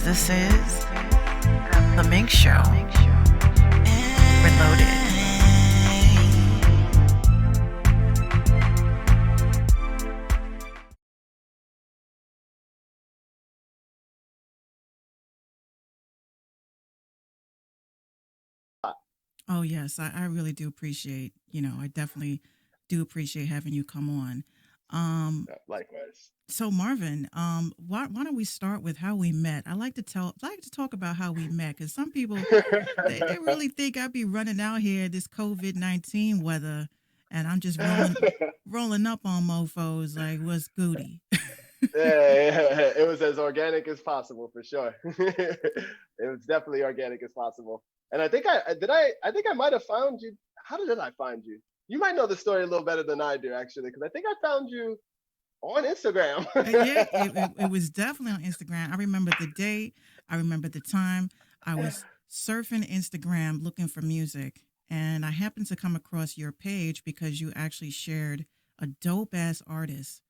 This is The MINX Show. Reloaded. Oh, yes, I really do appreciate, I definitely do appreciate having you come on. Um, Likewise. so Marvin, why don't we start with how we met? I like to talk about how we met because some people they really think I'd be running out here this COVID-19 weather, and I'm just rolling up on mofo's like what's goody. Yeah, it was as organic as possible for sure. It was definitely organic as possible. And I think I think I might have found you. How did I find you? You might know the story a little better than I do actually, because I think I found you on Instagram. Yeah, it was definitely on Instagram. I remember the date. I remember the time. I was surfing Instagram looking for music, and I happened to come across your page because you actually shared a dope ass artist,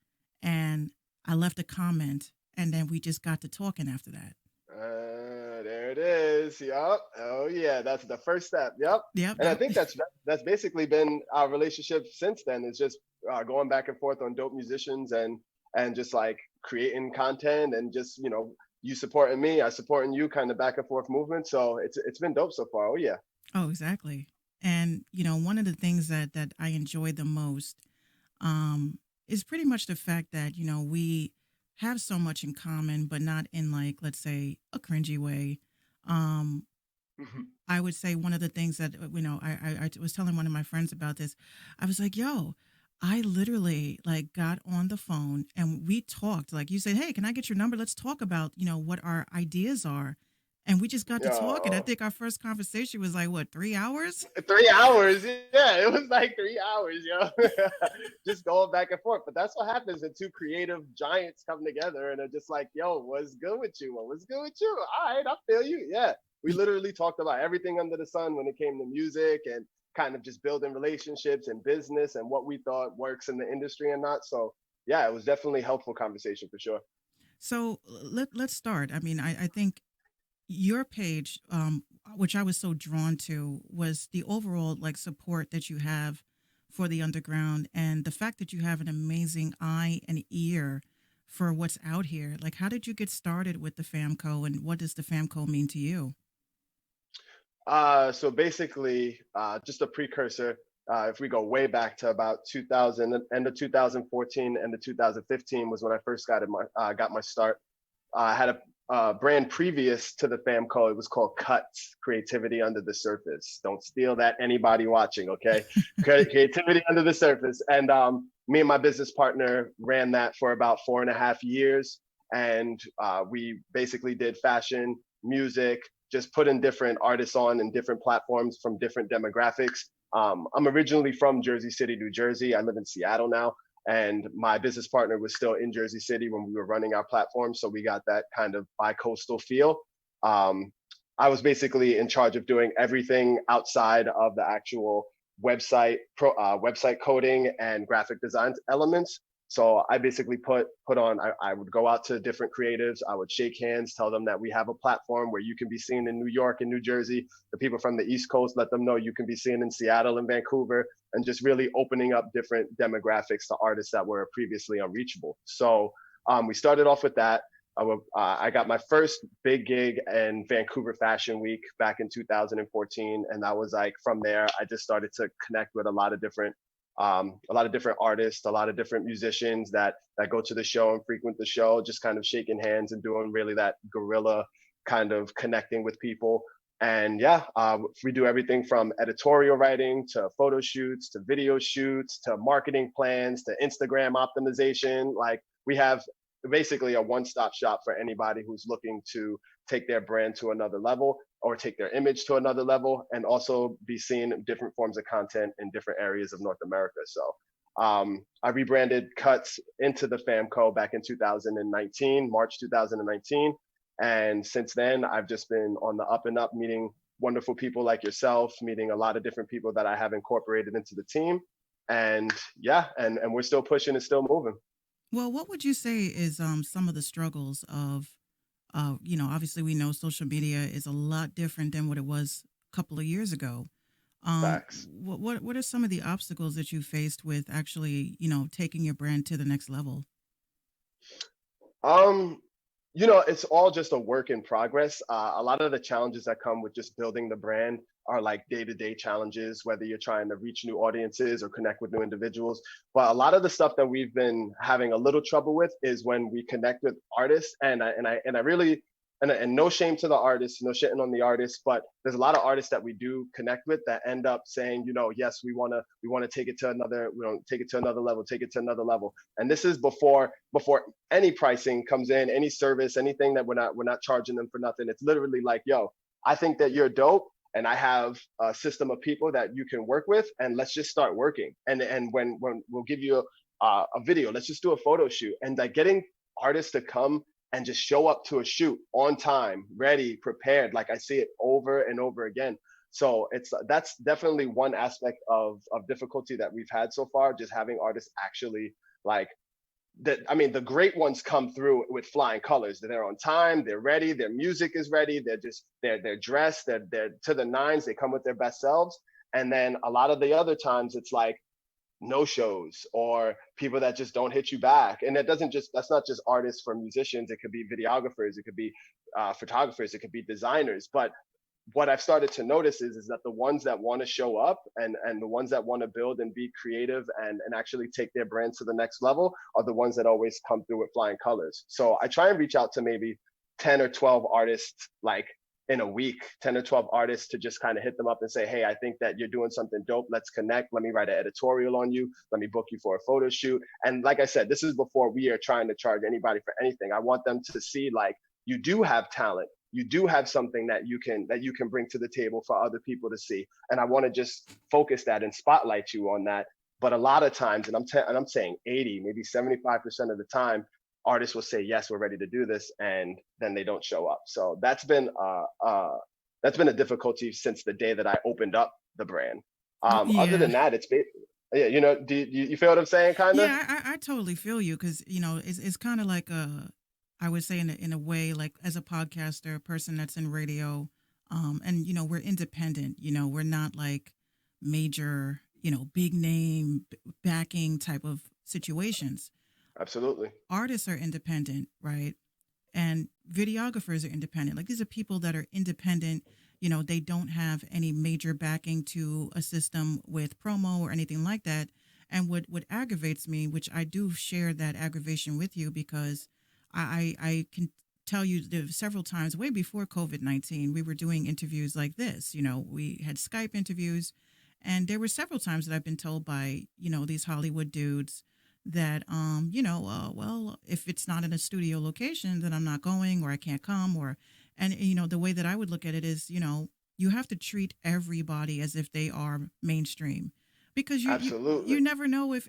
and I left a comment, and then we just got to talking after that. There it is. Yup. Oh yeah, that's the first step. Yep. Yep, And I think that's basically been our relationship since then. Is just going back and forth on dope musicians and just like creating content and just you supporting me, I supporting you, kind of back and forth movement. So it's been dope so far. Oh yeah. oh, exactly. And one of the things that I enjoy the most um, is pretty much the fact that we have so much in common, but not in like let's say a cringy way. Um, I would say one of the things that I was telling one of my friends about this. I was like, "Yo, I literally like got on the phone and we talked. Like you said, hey, can I get your number? Let's talk about what our ideas are." And we just got to talk. And I Yo, think our first conversation was like what 3 hours. 3 hours. Yeah, it was like 3 hours, yo. Just going back and forth. But that's what happens when two creative giants come together and are just like, yo, what's good with you? What's good with you? All right, I feel you. Yeah. We literally talked about everything under the sun when it came to music and kind of just building relationships and business and what we thought works in the industry and not. So yeah, it was definitely a helpful conversation for sure. So let's start. I mean, I think your page, which I was so drawn to, was the overall like support that you have for the underground and the fact that you have an amazing eye and ear for what's out here. Like, how did you get started with the FAMCO, and what does the FAMCO mean to you? So basically, just a precursor. If we go way back to about 2000, end of 2014, end of 2015 was when I first got my start. I had a brand previous to the FAMCO. It was called Cuts, Creativity Under the Surface. Don't steal that, anybody watching, okay? Creativity Under the Surface. And me and my business partner ran that for about 4.5 years. And we basically did fashion, music, just putting different artists on and different platforms from different demographics. I'm originally from Jersey City, New Jersey. I live in Seattle now, and my business partner was still in Jersey City when we were running our platform, so we got that kind of bi-coastal feel. Um, I was basically in charge of doing everything outside of the actual website coding and graphic design elements. So I basically put on. I would go out to different creatives. I would shake hands, tell them that we have a platform where you can be seen in New York and New Jersey. The people from the East Coast, let them know you can be seen in Seattle and Vancouver, and just really opening up different demographics to artists that were previously unreachable. So we started off with that. I got my first big gig in Vancouver Fashion Week back in 2014, and that was like from there. I just started to connect with a lot of different artists, a lot of different musicians that go to the show and frequent the show, just kind of shaking hands and doing really that guerrilla kind of connecting with people. And yeah, we do everything from editorial writing to photo shoots to video shoots to marketing plans to Instagram optimization. Like we have basically a one-stop shop for anybody who's looking to take their brand to another level or take their image to another level and also be seen in different forms of content in different areas of North America. So I rebranded Cuts into the FAMCO back in 2019, March 2019. And since then, I've just been on the up and up, meeting wonderful people like yourself, meeting a lot of different people that I have incorporated into the team. And yeah, and we're still pushing and still moving. Well, what would you say is some of the struggles of Obviously we know social media is a lot different than what it was a couple of years ago. Facts. What are some of the obstacles that you faced with actually, taking your brand to the next level? Um, it's all just a work in progress. A lot of the challenges that come with just building the brand are like day-to-day challenges, whether you're trying to reach new audiences or connect with new individuals. But a lot of the stuff that we've been having a little trouble with is when we connect with artists, and I really, and no shame to the artists, no shitting on the artists, but there's a lot of artists that we do connect with that end up saying, yes, we want to take it to another, take it to another level, take it to another level. And this is before any pricing comes in, any service, anything that we're not charging them for nothing. It's literally like, yo, I think that you're dope, and I have a system of people that you can work with, and let's just start working. And when we'll give you a video, let's just do a photo shoot, and like getting artists to come and just show up to a shoot on time, ready, prepared. Like I see it over and over again. So that's definitely one aspect of difficulty that we've had so far, just having artists actually like that. I mean, the great ones come through with flying colors. They're on time, they're ready, their music is ready, they're dressed, they're to the nines, they come with their best selves. And then a lot of the other times it's like no shows or people that just don't hit you back. And that's not just artists for musicians. It could be videographers, it could be photographers, it could be designers. But what I've started to notice is that the ones that want to show up and the ones that want to build and be creative and actually take their brands to the next level are the ones that always come through with flying colors. So I try and reach out to maybe 10 or 12 artists like in a week, 10 or 12 artists, to just kind of hit them up and say, hey, I think that you're doing something dope. Let's connect. Let me write an editorial on you. Let me book you for a photo shoot. And like I said, this is before we are trying to charge anybody for anything. I want them to see like you do have talent. You do have something that you can bring to the table for other people to see. And I want to just focus that and spotlight you on that. But a lot of times, and I'm saying 80, maybe 75% of the time, artists will say, yes, we're ready to do this, and then they don't show up. So that's been a difficulty since the day that I opened up the brand. Other Yeah. than that, yeah, do you feel what I'm saying, kind of? Yeah, I totally feel you because it's kind of like I would say in a way like as a podcaster, a person that's in radio, and we're independent. We're not like major, big name backing type of situations. Absolutely. Artists are independent, right? And videographers are independent. Like these are people that are independent. They don't have any major backing to a system with promo or anything like that. And what aggravates me, which I do share that aggravation with you because I can tell you there several times way before COVID-19, we were doing interviews like this. We had Skype interviews, and there were several times that I've been told by these Hollywood dudes that well, if it's not in a studio location, then I'm not going or I can't come. Or and the way that I would look at it is you have to treat everybody as if they are mainstream because you Absolutely. never know if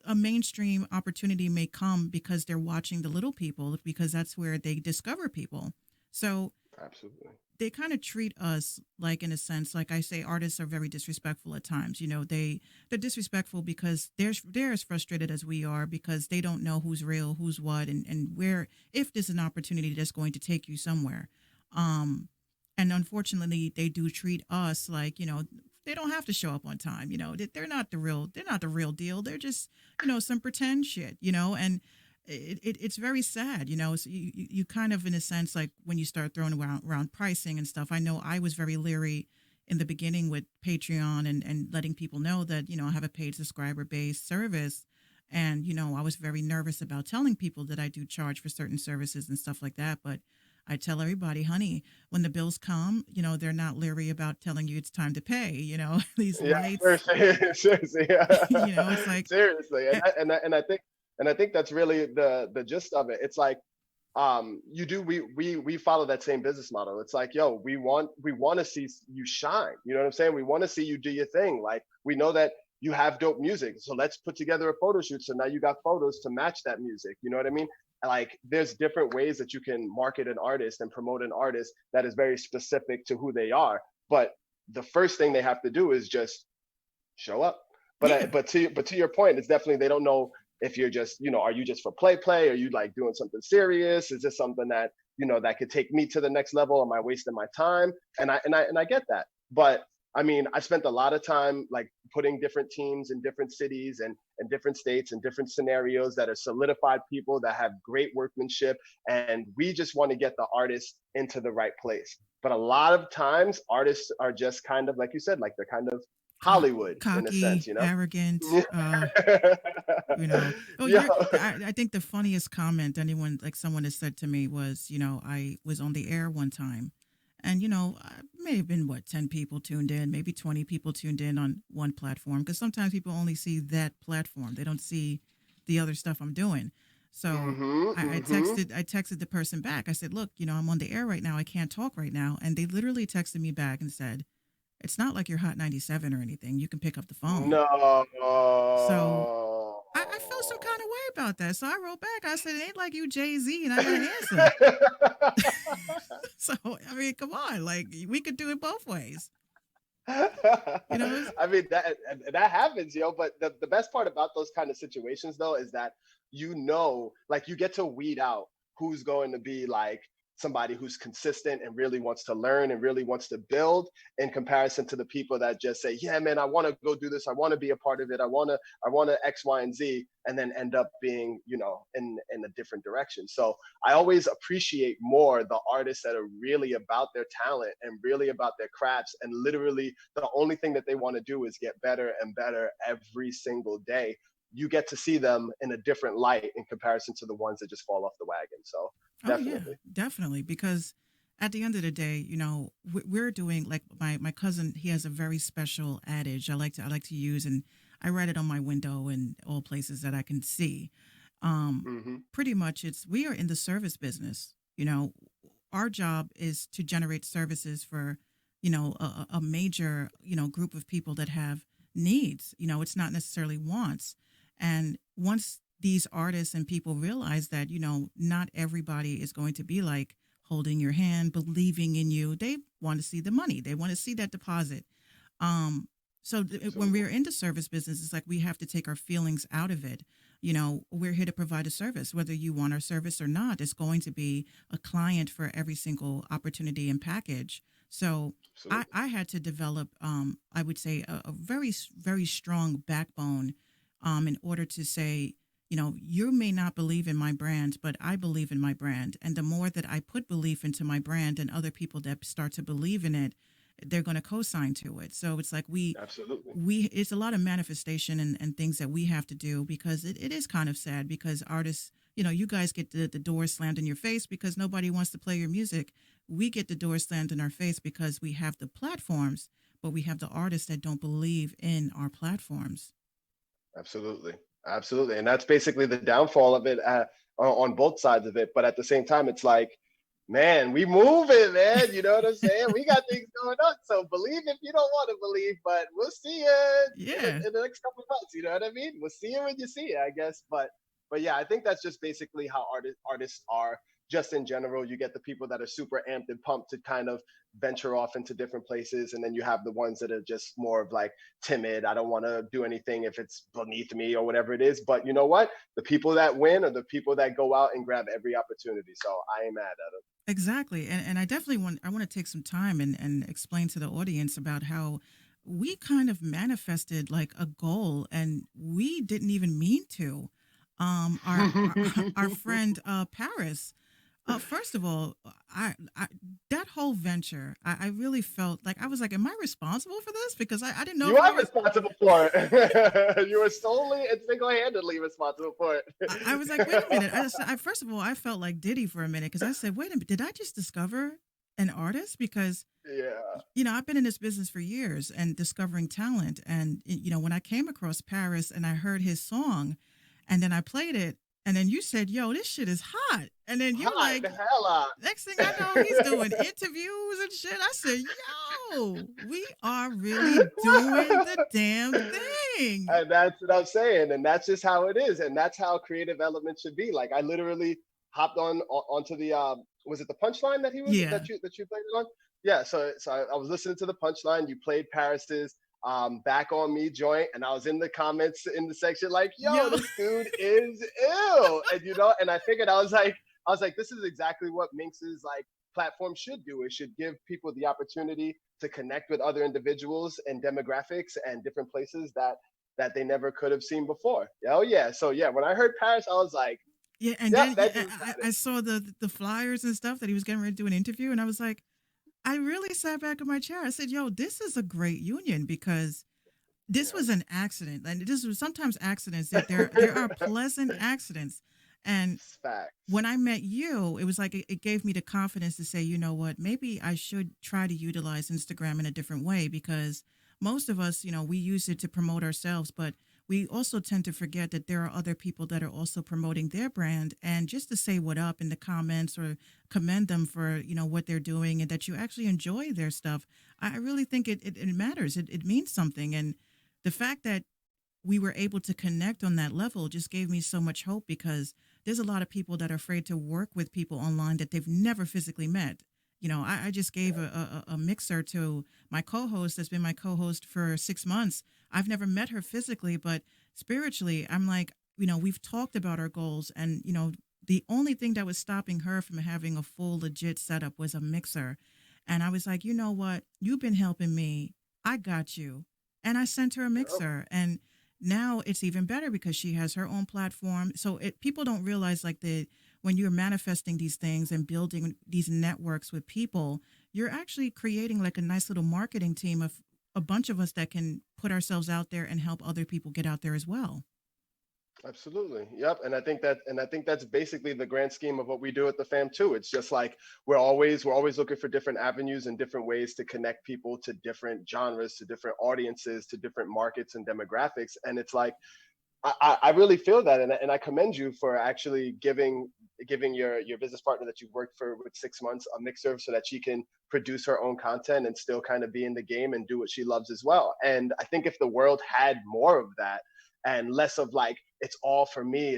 a mainstream opportunity may come because they're watching the little people because that's where they discover people. So Absolutely. they kind of treat us like in a sense like I say artists are very disrespectful at times. They're disrespectful because they're as frustrated as we are because they don't know who's real, who's what, and where, if there's an opportunity that's going to take you somewhere. And unfortunately they do treat us like they don't have to show up on time. They're not the real deal. They're just some pretend shit. And it's very sad. So you kind of in a sense like when you start throwing around pricing and stuff. I know I was very leery in the beginning with Patreon and letting people know that I have a paid subscriber based service. And I was very nervous about telling people that I do charge for certain services and stuff like that. But I tell everybody, honey, when the bills come, they're not leery about telling you it's time to pay. These Yeah, lights, seriously, seriously, yeah. it's like, Seriously, eh, and I think that's really the gist of it. It's like we follow that same business model. It's like, yo, we want to see you shine. You know what I'm saying? We want to see you do your thing. Like we know that you have dope music, so let's put together a photo shoot. So now you got photos to match that music. You know what I mean? Like there's different ways that you can market an artist and promote an artist that is very specific to who they are. But the first thing they have to do is just show up. But yeah, but to your point, it's definitely they don't know if you're just, are you just for play? Are you like doing something serious? Is this something that, that could take me to the next level? Am I wasting my time? And I get that. But I mean, I spent a lot of time like putting different teams in different cities and different states and different scenarios that are solidified people that have great workmanship. And we just want to get the artist into the right place. But a lot of times artists are just kind of, like you said, like they're kind of Hollywood in a sense, Cocky, arrogant, Oh, yeah. I think the funniest comment someone has said to me was, I was on the air one time and, may have been 10 people tuned in, maybe 20 people tuned in on one platform. Cause sometimes people only see that platform. They don't see the other stuff I'm doing. So I texted the person back. I said, look, I'm on the air right now. I can't talk right now. And they literally texted me back and said, it's not like you're Hot 97 or anything. You can pick up the phone. So I felt some kind of way about that. So I wrote back. I said, it ain't like you Jay-Z and I got an answer. So, I mean, come on. Like, we could do it both ways. I mean, that happens, but the best part about those kind of situations, though, is that, like you get to weed out who's going to be like somebody who's consistent and really wants to learn and really wants to build in comparison to the people that just say, yeah, man, I want to go do this. I want to be a part of it. I want to X, Y, and Z, and then end up being, in a different direction. So I always appreciate more the artists that are really about their talent and really about their crafts. And literally the only thing that they want to do is get better and better every single day. You get to see them in a different light in comparison to the ones that just fall off the wagon. So definitely. Yeah, definitely. Because at the end of the day, we're doing like my cousin. He has a very special adage I like to use, and I write it on my window and all places that I can see. Pretty much, we are in the service business. Our job is to generate services for a major group of people that have needs. It's not necessarily wants. And once these artists and people realize that, not everybody is going to be like holding your hand, believing in you. They want to see the money. They want to see that deposit. When we're into service business, it's like we have to take our feelings out of it. We're here to provide a service. Whether you want our service or not, it's going to be a client for every single opportunity and package. So I had to develop, I would say, a very, very strong backbone in order to say, you may not believe in my brand, but I believe in my brand. And the more that I put belief into my brand and other people that start to believe in it, they're going to co-sign to it. So it's like it's a lot of manifestation and things that we have to do, because it is kind of sad because artists, you guys get the door slammed in your face because nobody wants to play your music. We get the door slammed in our face because we have the platforms, but we have the artists that don't believe in our platforms. Absolutely. And that's basically the downfall of it on both sides of it. But at the same time, it's like, man, we moving, man. You know what I'm saying? We got things going on. So believe if you don't want to believe, but we'll see you in the next couple of months. You know what I mean? We'll see you when you see it, I guess. But yeah, I think that's just basically how artists are. Just in general, you get the people that are super amped and pumped to kind of venture off into different places. And then you have the ones that are just more of like timid. I don't want to do anything if it's beneath me or whatever it is. But you know what? The people that win are the people that go out and grab every opportunity. So I ain't mad at them. Exactly. And I definitely want to take some time and explain to the audience about how we kind of manifested like a goal and we didn't even mean to. Our friend Paris. First of all, I that whole venture, I really felt like I was like, am I responsible for this? Because I didn't know you are responsible for it. You were solely and single-handedly responsible for it. I was like, wait a minute. First of all, I felt like Diddy for a minute because I said, wait a minute, did I just discover an artist? Because I've been in this business for years and discovering talent. And when I came across Paris and I heard his song, and then I played it. And then you said, yo, this shit is hot. And then you're like, the hell out. Next thing I know, he's doing interviews and shit. I said, yo, we are really doing the damn thing. And that's what I'm saying. And that's just how it is. And that's how creative element should be. Like I literally hopped onto the, was it the punchline that he was, that you played it on? Yeah. So I was listening to the punchline. You played Paris's Back on Me joint, and I was in the comments in the section like, yo, Yo. this dude is ill. And and I figured I was like, this is exactly what MINX's like platform should do. It should give people the opportunity to connect with other individuals and demographics and different places that they never could have seen before. Oh yeah. So yeah, when I heard Paris, I was like, Yeah, and yep, then that yeah, dude's got I saw the flyers and stuff that he was getting ready to do an interview, and I was like, I really sat back in my chair. I said, "Yo, this is a great union because this it. was an accident, and this was sometimes accidents that there are pleasant accidents." And Facts. when I met you, it was like it gave me the confidence to say, you know what, maybe I should try to utilize Instagram in a different way because most of us, we use it to promote ourselves, but we also tend to forget that there are other people that are also promoting their brand. And just to say what up in the comments or commend them for, what they're doing and that you actually enjoy their stuff, I really think it matters. It means something. And the fact that we were able to connect on that level just gave me so much hope because there's a lot of people that are afraid to work with people online that they've never physically met. I just gave a mixer to my co-host that's been my co-host for 6 months. I've never met her physically, but spiritually, I'm like, we've talked about our goals and, the only thing that was stopping her from having a full legit setup was a mixer. And I was like, you know what? You've been helping me. I got you. And I sent her a Yep. mixer. And now it's even better because she has her own platform. So people don't realize like when you're manifesting these things and building these networks with people, you're actually creating like a nice little marketing team of a bunch of us that can put ourselves out there and help other people get out there as well. Absolutely. Yep. And I think that's basically the grand scheme of what we do at the fam too. It's just like we're always looking for different avenues and different ways to connect people to different genres, to different audiences, to different markets and demographics. And it's like I really feel that, and I commend you for actually giving your business partner that you've worked for with 6 months a mixer so that she can produce her own content and still kind of be in the game and do what she loves as well. And I think if the world had more of that and less of like it's all for me,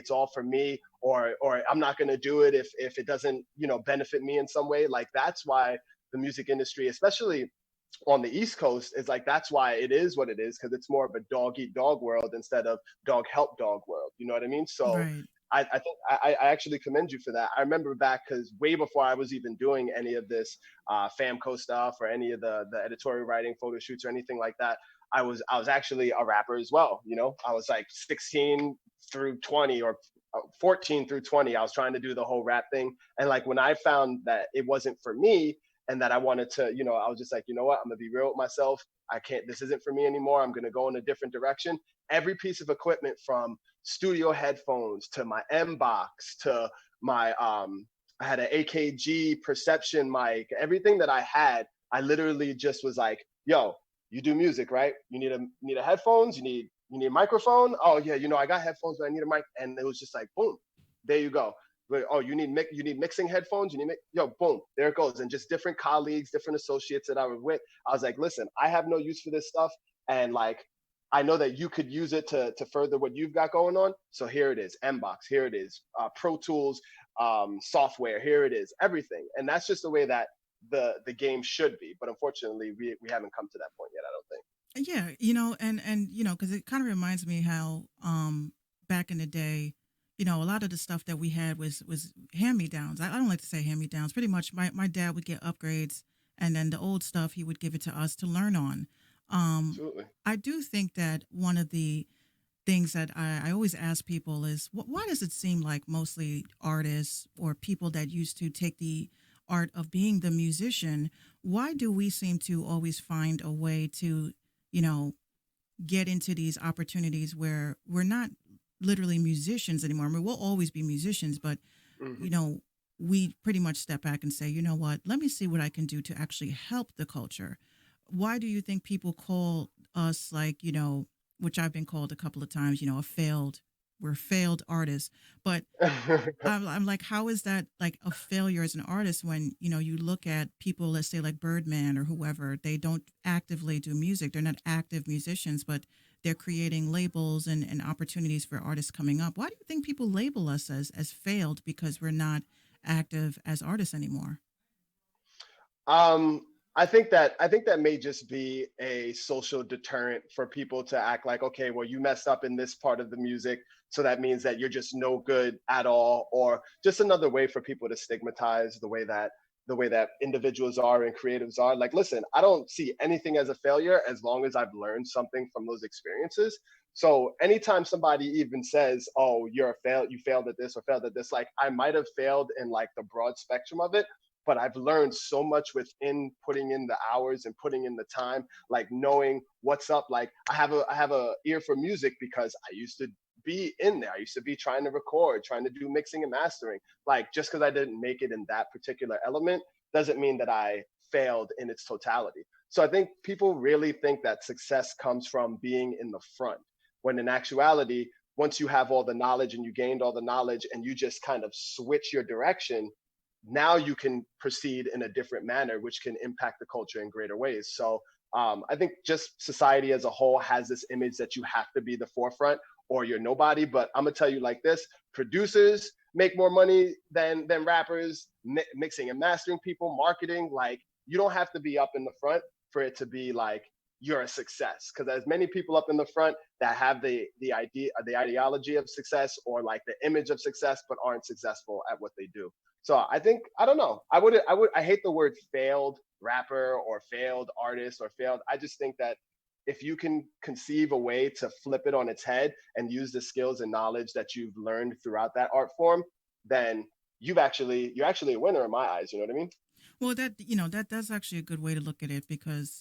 or I'm not going to do it if it doesn't benefit me in some way. Like that's why the music industry, especially on the East Coast, is like that's why it is what it is because it's more of a dog eat dog world instead of dog help dog world. You know what I mean? So Right. I think I actually commend you for that. I remember back because way before I was even doing any of this FAMCO stuff or any of the editorial writing, photo shoots, or anything like that. I was actually a rapper as well. I was like 16 through 20 or 14 through 20. I was trying to do the whole rap thing, and like when I found that it wasn't for me, and that I wanted to, I was just like, you know what, I'm gonna be real with myself. I can't. This isn't for me anymore. I'm gonna go in a different direction. Every piece of equipment from studio headphones to my M box to my I had an AKG perception mic, everything that I had, I literally just was like, yo, you do music, right? You need a headphones, you need a microphone. Oh yeah, I got headphones, but I need a mic. And it was just like boom, there you go. Oh, you need mixing headphones. Yo, boom, there it goes. And just different colleagues, different associates that I was with. I was like, listen, I have no use for this stuff, and like I know that you could use it to further what you've got going on. So here it is, Mbox. Here it is, Pro Tools, software. Here it is, everything. And that's just the way that the game should be. But unfortunately, we haven't come to that point yet. I don't think. Yeah, and because it kind of reminds me how back in the day, a lot of the stuff that we had was hand me downs. I don't like to say hand me downs. Pretty much, my dad would get upgrades, and then the old stuff he would give it to us to learn on. Um, Absolutely. I do think that one of the things that I always ask people is why does it seem like mostly artists or people that used to take the art of being the musician, why do we seem to always find a way to, you know, get into these opportunities where we're not literally musicians anymore? I mean, we'll always be musicians, but, Hmm. you know, we pretty much step back and say, you know what, let me see what I can do to actually help the culture. Why do you think people call us like, which I've been called a couple of times, we're failed artists. But I'm like, how is that like a failure as an artist when, you look at people, let's say like Birdman or whoever, they don't actively do music. They're not active musicians, but they're creating labels and opportunities for artists coming up. Why do you think people label us as failed because we're not active as artists anymore? um, I think that may just be a social deterrent for people to act like, okay, well, you messed up in this part of the music, so that means that you're just no good at all, or just another way for people to stigmatize the way that individuals are and creatives are. Like, listen, I don't see anything as a failure as long as I've learned something from those experiences. So anytime somebody even says, "Oh, you're a fail, you failed at this or failed at this," like I might have failed in like the broad spectrum of it, but I've learned so much within putting in the hours and putting in the time, like knowing what's up. Like I have a ear for music because I used to be in there. I used to be trying to record, trying to do mixing and mastering. Like just because I didn't make it in that particular element doesn't mean that I failed in its totality. So I think people really think that success comes from being in the front, when in actuality, once you have all the knowledge and you gained all the knowledge and you just kind of switch your direction, now you can proceed in a different manner, which can impact the culture in greater ways. So I think just society as a whole has this image that you have to be the forefront or you're nobody. But I'm gonna tell you like this: producers make more money than rappers, mixing and mastering people, marketing. Like you don't have to be up in the front for it to be like you're a success. Because there's many people up in the front that have the idea, the ideology of success or like the image of success, but aren't successful at what they do. So I think I don't know. I hate the word failed rapper or failed artist or failed. I just think that if you can conceive a way to flip it on its head and use the skills and knowledge that you've learned throughout that art form, then you're actually a winner in my eyes. You know what I mean? Well, that's actually a good way to look at it because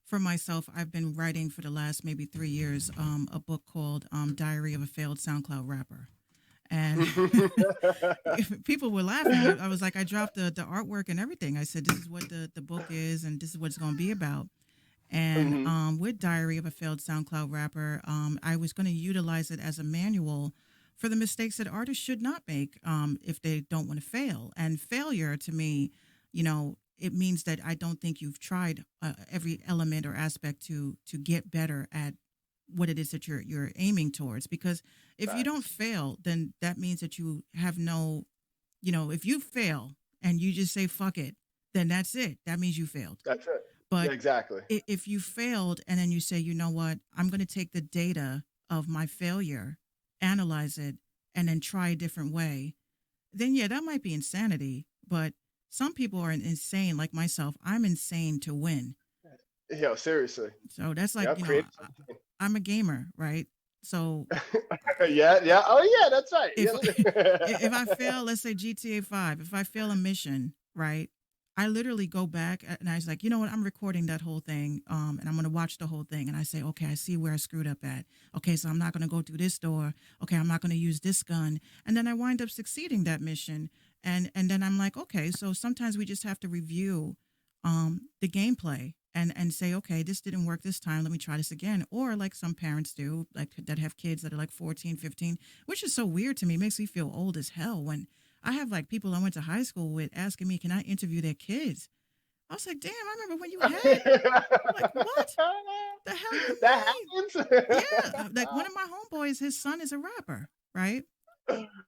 for myself, I've been writing for the last maybe 3 years a book called Diary of a Failed SoundCloud Rapper. And people were laughing. I was like, I dropped the artwork and everything. I said, this is what the book is, and this is what it's going to be about. And Hmm. with Diary of a Failed SoundCloud Rapper, I was going to utilize it as a manual for the mistakes that artists should not make if they don't want to fail. And failure to me, it means that I don't think you've tried every element or aspect to get better at what it is that you're aiming towards. Because if you don't Facts. fail, then that means that you have no, if you fail and you just say fuck it, then that's it. That means you failed. That's it. Yeah, But exactly. if you failed and then you say, you know what, I'm going to take the data of my failure, analyze it, and then try a different way, then yeah, that might be insanity. But some people are insane, like myself. I'm insane to win. Yo, seriously. So that's like, Yep. Create. I'm a gamer, right? So Yeah, yeah. Oh, yeah. That's right. if if I Yeah. fail, let's say GTA 5, if I fail a mission, right? I literally go back and I was like, you know what? I'm recording that whole thing, and I'm gonna watch the whole thing, and I say, okay, I see where I screwed up at. Okay, so I'm not gonna go through this door. Okay, I'm not gonna use this gun, and then I wind up succeeding that mission, and then I'm like, okay, so sometimes we just have to review, the gameplay and say, okay, this didn't work this time. Let me try this again. Or like some parents do, like that have kids that are like 14, 15, which is so weird to me. It makes me feel old as hell when I have like people I went to high school with asking me, can I interview their kids? I was like, damn, I remember when you had, like, what the hell you That mean? happens. Yeah. Like one of my homeboys, his son is a rapper, right?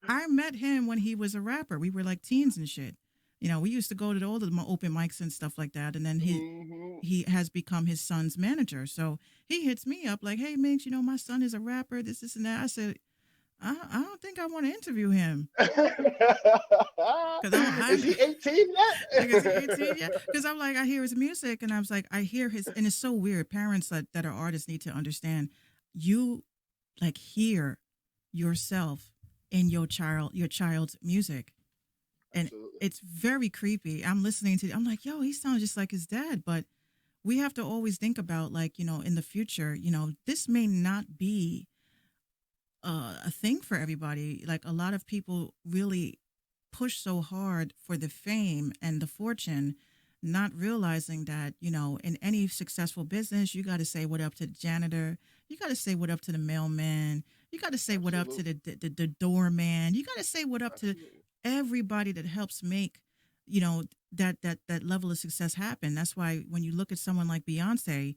I met him when he was a rapper. We were like teens and shit. We used to go to all the open mics and stuff like that. And then he Mhm. he has become his son's manager. So he hits me up like, "Hey, Minx, my son is a rapper. This, and that." I said, "I don't think I want to interview him because Is he 18 like, is he yet? 18 yet? Because I'm like, I hear his music, and I was like, I hear his, and it's so weird. Parents that are artists need to understand. You like hear yourself in your child's music, and Absolutely. it's very creepy. I'm listening to. I'm like, yo, he sounds just like his dad, but we have to always think about like in the future this may not be a thing for everybody. Like a lot of people really push so hard for the fame and the fortune, not realizing that in any successful business you got to say what up to the janitor, you got to say what up to the mailman, you got to say what up to Absolutely. the doorman, you got to say what up to Absolutely. everybody that helps make you know that level of success happen. That's why when you look at someone like Beyonce,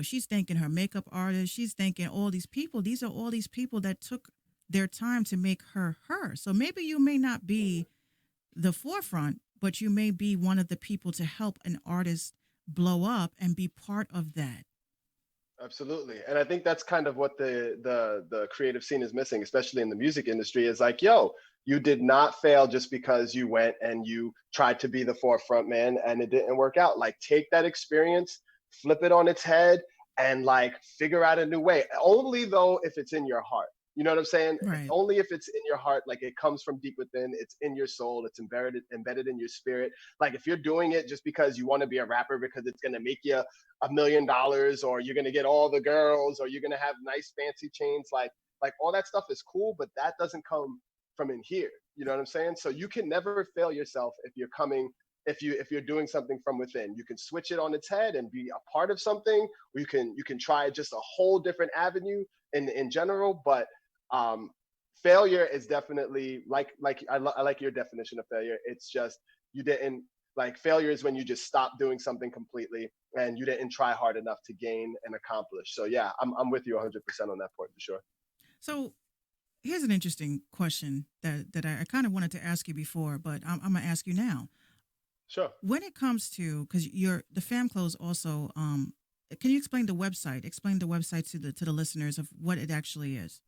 she's thanking her makeup artist, she's thanking all these people. These are all these people that took their time to make her her. So maybe you may not be the forefront, but you may be one of the people to help an artist blow up and be part of that. Absolutely. And I think that's kind of what the creative scene is missing, especially in the music industry, is like, yo, you did not fail just because you went and you tried to be the forefront man and it didn't work out. Like, take that experience, flip it on its head, and like figure out a new way. Only though if it's in your heart. You know what I'm saying? Right. Only if it's in your heart, like it comes from deep within, it's in your soul, it's embedded in your spirit. Like if you're doing it just because you want to be a rapper because it's gonna make you $1 million, or you're gonna get all the girls, or you're gonna have nice fancy chains, like all that stuff is cool, but that doesn't come from in here. You know what I'm saying? So you can never fail yourself if you're coming if you're doing something from within. You can switch it on its head and be a part of something, or you can try just a whole different avenue in general. But um failure is definitely I like your definition of failure. It's just you didn't like failure is when you just stop doing something completely and you didn't try hard enough to gain and accomplish. So yeah, I'm with you 100% on that point for sure. So here's an interesting question that I kind of wanted to ask you before, but I'm gonna ask you now. Sure. When it comes to, because you're the FAMCO's also, can you explain the website? Explain the website to the listeners of what it actually is.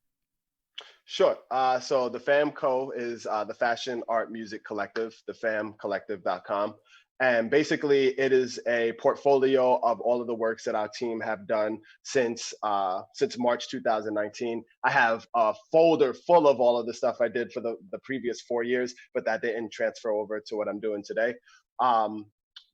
Sure. So the FAMCO is the Fashion Art Music Collective, thefamcollective.com. And basically, it is a portfolio of all of the works that our team have done since March 2019. I have a folder full of all of the stuff I did for the previous 4 years, but that didn't transfer over to what I'm doing today. Um,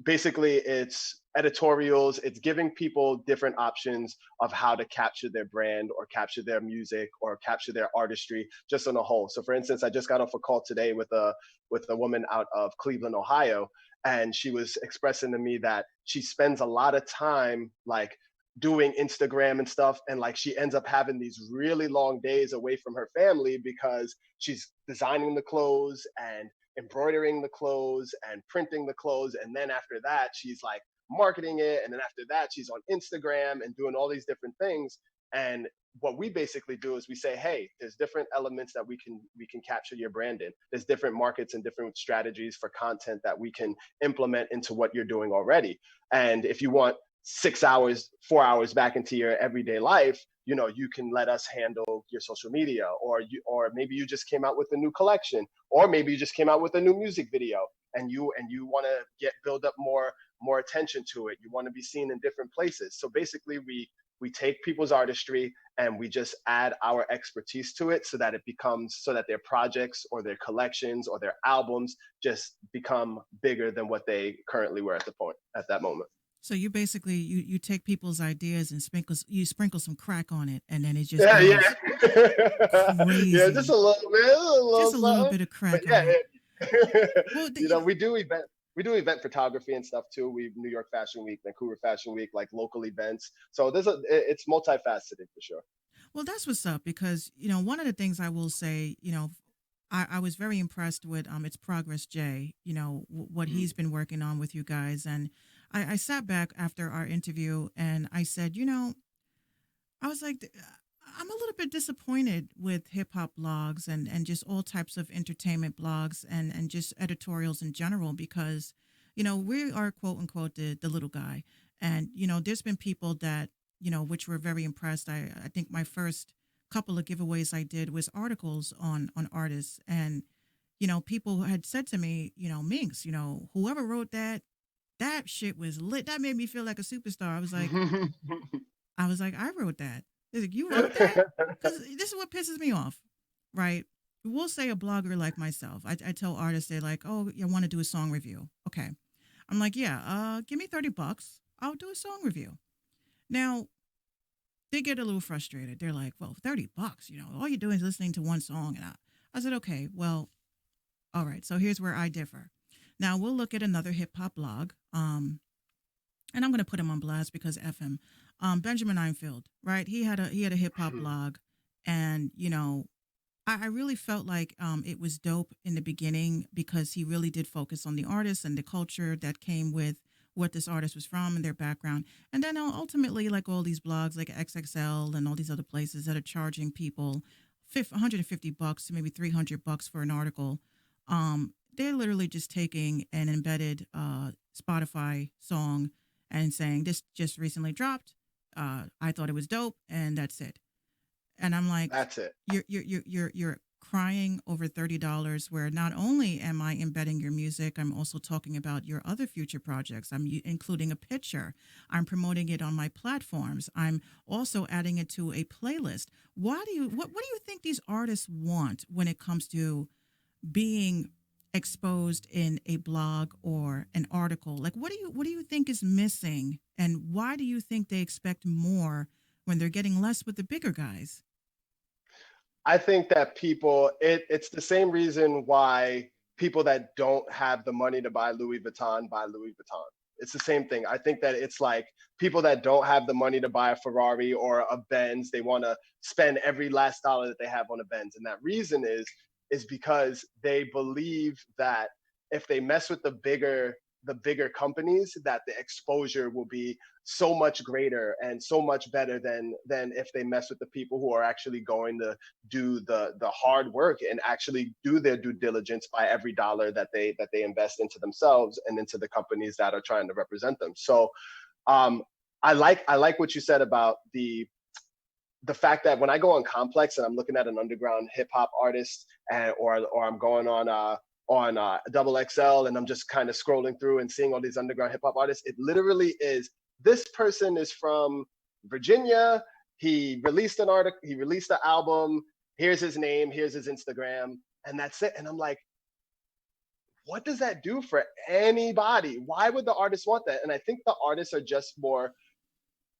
Basically, it's editorials, it's giving people different options of how to capture their brand or capture their music or capture their artistry just on a whole. So for instance, I just got off a call today with a woman out of Cleveland, Ohio, and she was expressing to me that she spends a lot of time like doing Instagram and stuff, and like she ends up having these really long days away from her family because she's designing the clothes and embroidering the clothes and printing the clothes, and then after that she's like marketing it, and then after that she's on Instagram and doing all these different things. And what we basically do is we say, hey, there's different elements that we can capture your brand in. There's different markets and different strategies for content that we can implement into what you're doing already. And if you want 6 hours, 4 hours back into your everyday life, you can let us handle your social media, or maybe you just came out with a new collection, or maybe you just came out with a new music video, and you want to build up more attention to it. You want to be seen in different places. So basically, we take people's artistry and we just add our expertise to it, so that their projects or their collections or their albums just become bigger than what they currently were at that moment. So you basically you take people's ideas and sprinkle some crack on it, and then it just Yeah, goes yeah. Yeah, just crazy. a little bit, a little Just a little something. bit of But crack yeah, on it. Well, we do event photography and stuff too. We New York Fashion Week, Vancouver Fashion Week, like local events. So it's multifaceted for sure. well, that's what's up because one of the things I will say, I was very impressed with it's Progress Jay, what Mhm. he's been working on with you guys, and I sat back after our interview and I said, I was like, I'm a little bit disappointed with hip hop blogs and just all types of entertainment blogs and just editorials in general because, we are quote unquote the little guy. And, there's been people that, which were very impressed. I think my first couple of giveaways I did was articles on artists. And, people had said to me, Minx, whoever wrote that shit was lit. That made me feel like a superstar. I was like, I wrote that. They're like, you wrote that? Because this is what pisses me off, right? We'll say a blogger like myself. I tell artists, they're like, oh, I want to do a song review. Okay. I'm like, yeah, give me $30. I'll do a song review. Now, they get a little frustrated. They're like, well, $30, all you're doing is listening to one song. And I said, okay, well, all right. So here's where I differ. Now, we'll look at another hip hop blog. And I'm going to put him on blast because F him. Benjamin Einfield, right? He had a hip hop blog, and I really felt like it was dope in the beginning because he really did focus on the artist and the culture that came with what this artist was from and their background. And then ultimately, like all these blogs, like XXL and all these other places that are charging people $150 to maybe $300 for an article. they're literally just taking an embedded Spotify song and saying this just recently dropped. I thought it was dope, and that's it. And I'm like, That's it. you're crying over $30, where not only am I embedding your music, I'm also talking about your other future projects. I'm including a picture. I'm promoting it on my platforms. I'm also adding it to a playlist. What do you think these artists want when it comes to being exposed in a blog or an article? Like, what do you think is missing, and why do you think they expect more when they're getting less with the bigger guys? I think that it's the same reason why people that don't have the money to buy Louis Vuitton. It's the same thing. I think that it's like people that don't have the money to buy a Ferrari or a Benz, they want to spend every last dollar that they have on a Benz. And that reason is because they believe that if they mess with the bigger companies, that the exposure will be so much greater and so much better than if they mess with the people who are actually going to do the hard work and actually do their due diligence by every dollar that they invest into themselves and into the companies that are trying to represent them. So um, I like what you said about the fact that when I go on Complex and I'm looking at an underground hip hop artist, or I'm going on Double XL and I'm just kind of scrolling through and seeing all these underground hip hop artists, it literally is, this person is from Virginia. He released an article. He released an album. Here's his name. Here's his Instagram, and that's it. And I'm like, what does that do for anybody? Why would the artist want that? And I think the artists are just more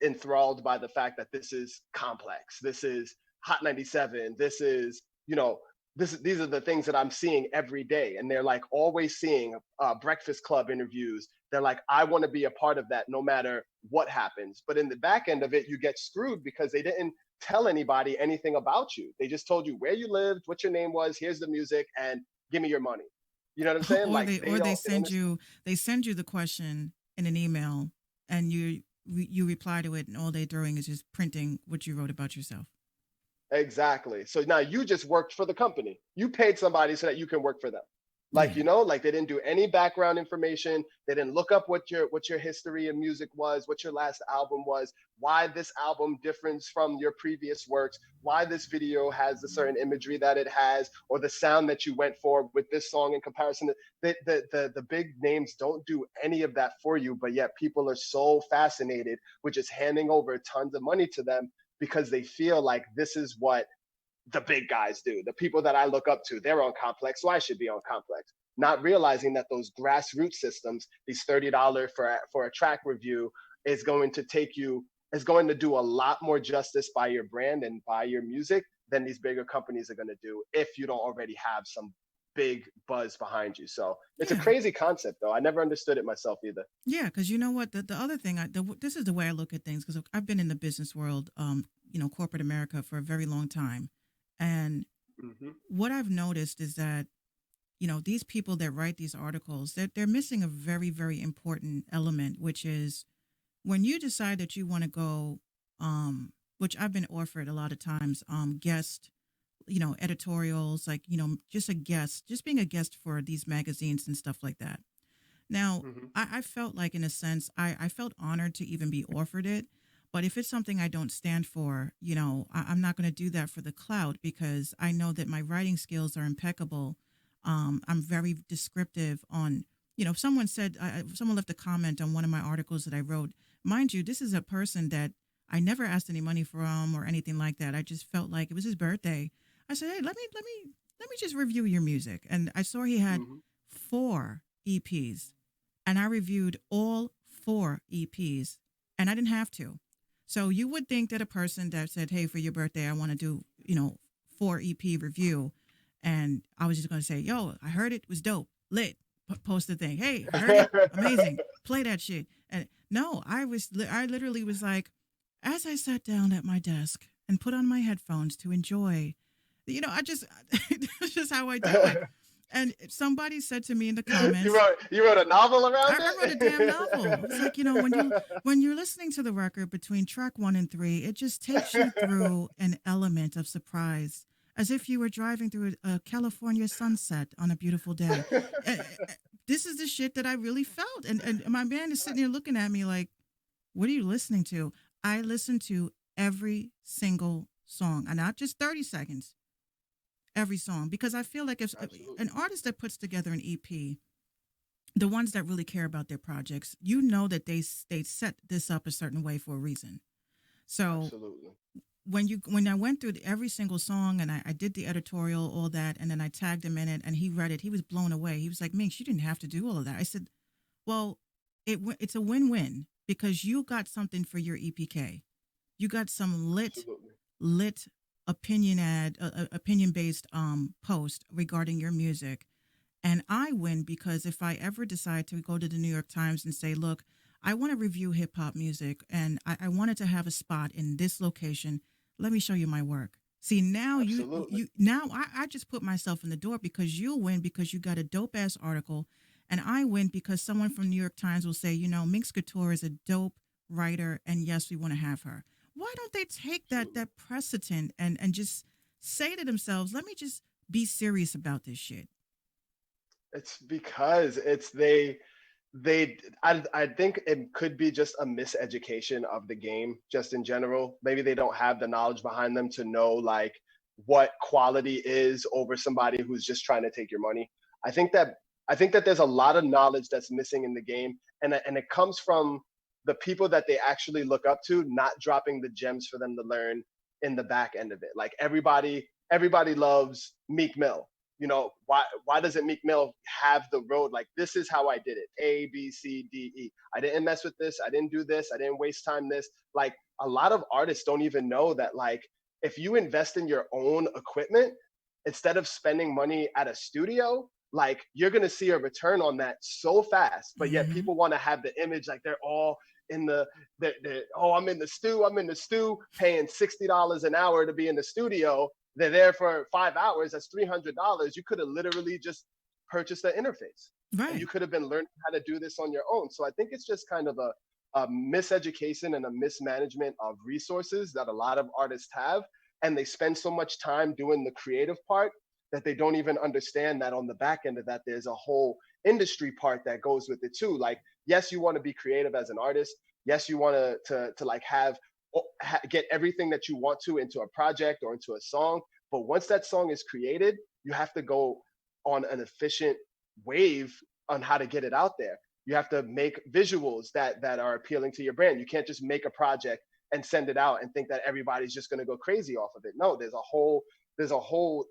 enthralled by the fact that this is Complex, this is Hot 97, this is, these are the things that I'm seeing every day. And they're like always seeing Breakfast Club interviews. They're like, I want to be a part of that no matter what happens. But in the back end of it, you get screwed because they didn't tell anybody anything about you. They just told you where you lived, what your name was, here's the music, and give me your money. You know what I'm saying? Or Like they send you the question in an email, and you reply to it, and all they're doing is just printing what you wrote about yourself. Exactly. So now you just worked for the company. You paid somebody so that you can work for them. Like, Yeah. like they didn't do any background information. They didn't look up what your history in music was, what your last album was, why this album differs from your previous works, why this video has the certain imagery that it has, or the sound that you went for with this song in comparison. The big names don't do any of that for you, but yet people are so fascinated with just handing over tons of money to them because they feel like this is what the big guys do. The people that I look up to, they're on Complex, so I should be on Complex. Not realizing that those grassroots systems, these $30 for a track review, is going to do a lot more justice by your brand and by your music than these bigger companies are going to do if you don't already have some big buzz behind you. So it's a Yeah. crazy concept, though. I never understood it myself either. Yeah, because you know what, the other thing, this is the way I look at things, because I've been in the business world, corporate America, for a very long time. And Hmm. what I've noticed is that, these people that write these articles, they're missing a very, very important element, which is when you decide that you want to go, which I've been offered a lot of times, guest, editorials, like, just a guest, just being a guest for these magazines and stuff like that. Now, Hmm. I felt like, in a sense, I felt honored to even be offered it. But if it's something I don't stand for, I'm not going to do that for the clout, because I know that my writing skills are impeccable. I'm very descriptive on, if someone left a comment on one of my articles that I wrote, mind you, this is a person that I never asked any money from or anything like that. I just felt like it was his birthday. I said, hey, let me just review your music. And I saw he had Hmm. 4 EPs, and I reviewed all 4 EPs, and I didn't have to. So you would think that a person that said, hey, for your birthday, I want to do, 4 EP review. And I was just going to say, yo, I heard it was dope, lit, post the thing. Hey, I heard it, amazing, play that shit. And no, I literally was like, as I sat down at my desk and put on my headphones to enjoy, I just, that's just how I do it. And somebody said to me in the you comments, wrote you wrote a novel around I wrote a damn novel. It's like, when you're listening to the record between track 1 and 3, it just takes you through an element of surprise. as if you were driving through a California sunset on a beautiful day. Uh, uh, this is the shit that I really felt. And my man is sitting there looking at me like, what are you listening to? I listen to every single song, and not just 30 seconds, every song, because I feel like if an Absolutely. artist that puts together an EP, the ones that really care about their projects, you know that they set this up a certain way for a reason. So Absolutely. when I went through every single song and I did the editorial, all that, and then I tagged him in it, and he read it, he was blown away. He was like, "Minx, you didn't have to do all of that." I said, "Well, it's a win-win because you got something for your EPK. You got some Absolutely. lit opinion based post regarding your music, and I win because if I ever decide to go to the New York Times and say, look, I want to review hip hop music and I wanted to have a spot in this location, let me show you my work. See, now Absolutely. I just put myself in the door because you'll win because you got a dope ass article, and I win because someone from New York Times will say, Minx Couture is a dope writer, and yes, we want to have her. Why don't they take Absolutely. that precedent and just say to themselves, let me just be serious about this shit? It's because I think it could be just a miseducation of the game just in general. Maybe they don't have the knowledge behind them to know like what quality is over somebody who's just trying to take your money. I think that I think that there's a lot of knowledge that's missing in the game, and it comes from the people that they actually look up to not dropping the gems for them to learn in the back end of it. Like everybody loves Meek Mill. Why doesn't Meek Mill have the road like this is how I did it? A B C D E. I didn't mess with this. I didn't do this. I didn't waste time this. Like a lot of artists don't even know that like if you invest in your own equipment instead of spending money at a studio, like you're gonna see a return on that so fast. But yet Mm-hmm. people want to have the image like they're all in the I'm in the stew, paying $60 an hour to be in the studio. They're there for 5 hours. That's $300. You could have literally just purchased the interface, and you Right. could have been learning how to do this on your own. So I think it's just kind of a miseducation and a mismanagement of resources that a lot of artists have, and they spend so much time doing the creative part that they don't even understand that on the back end of that there's a whole industry part that goes with it too. Like yes, you want to be creative as an artist. Yes, you want to like get everything that you want to into a project or into a song. But once that song is created, you have to go on an efficient wave on how to get it out there. You have to make visuals that are appealing to your brand. You can't just make a project and send it out and think that everybody's just going to go crazy off of it. No, there's a whole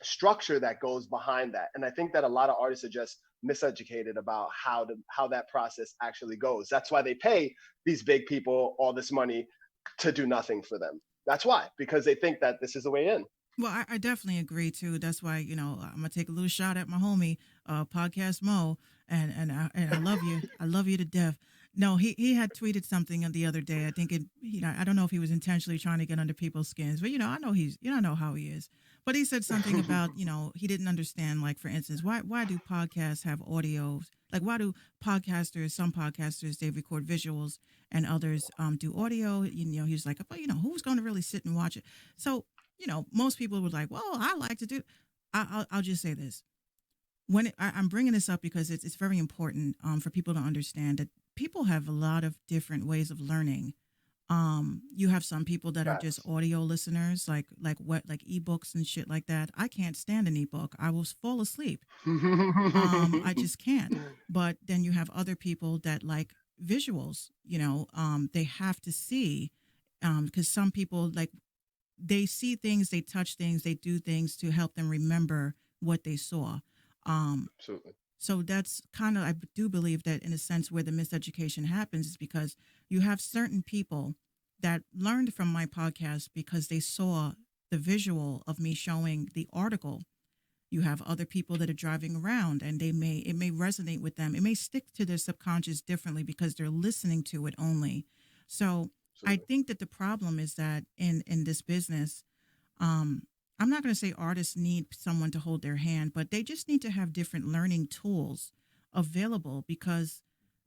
structure that goes behind that. And I think that a lot of artists are just miseducated about how that process actually goes. That's why they pay these big people all this money to do nothing for them. That's why, because they think that this is the way in. Well, I definitely agree too. That's why I'm gonna take a little shot at my homie, podcast Mo, and I love you, I love you to death. No, he had tweeted something the other day. I think I don't know if he was intentionally trying to get under people's skins, but I know I know how he is. But he said something about he didn't understand, like for instance, why do podcasts have audio? Like why do some podcasters they record visuals and others do audio? He's like, but who's going to really sit and watch it? So most people would like, well, I like to do. I'll just say this. I'm bringing this up because it's very important for people to understand that people have a lot of different ways of learning. You have some people that are just Facts. audio listeners, like ebooks and shit like that. I can't stand an ebook. I will fall asleep. I just can't. But then you have other people that like visuals. They have to see because some people like they see things, they touch things, they do things to help them remember what they saw. Um, Absolutely. so that's kind of, I do believe that in a sense where the miseducation happens is because you have certain people that learned from my podcast because they saw the visual of me showing the article. You have other people that are driving around and it may resonate with them. It may stick to their subconscious differently because they're listening to it only. So I Absolutely. think that the problem is that in this business, um, I'm not going to say artists need someone to hold their hand, but they just need to have different learning tools available because,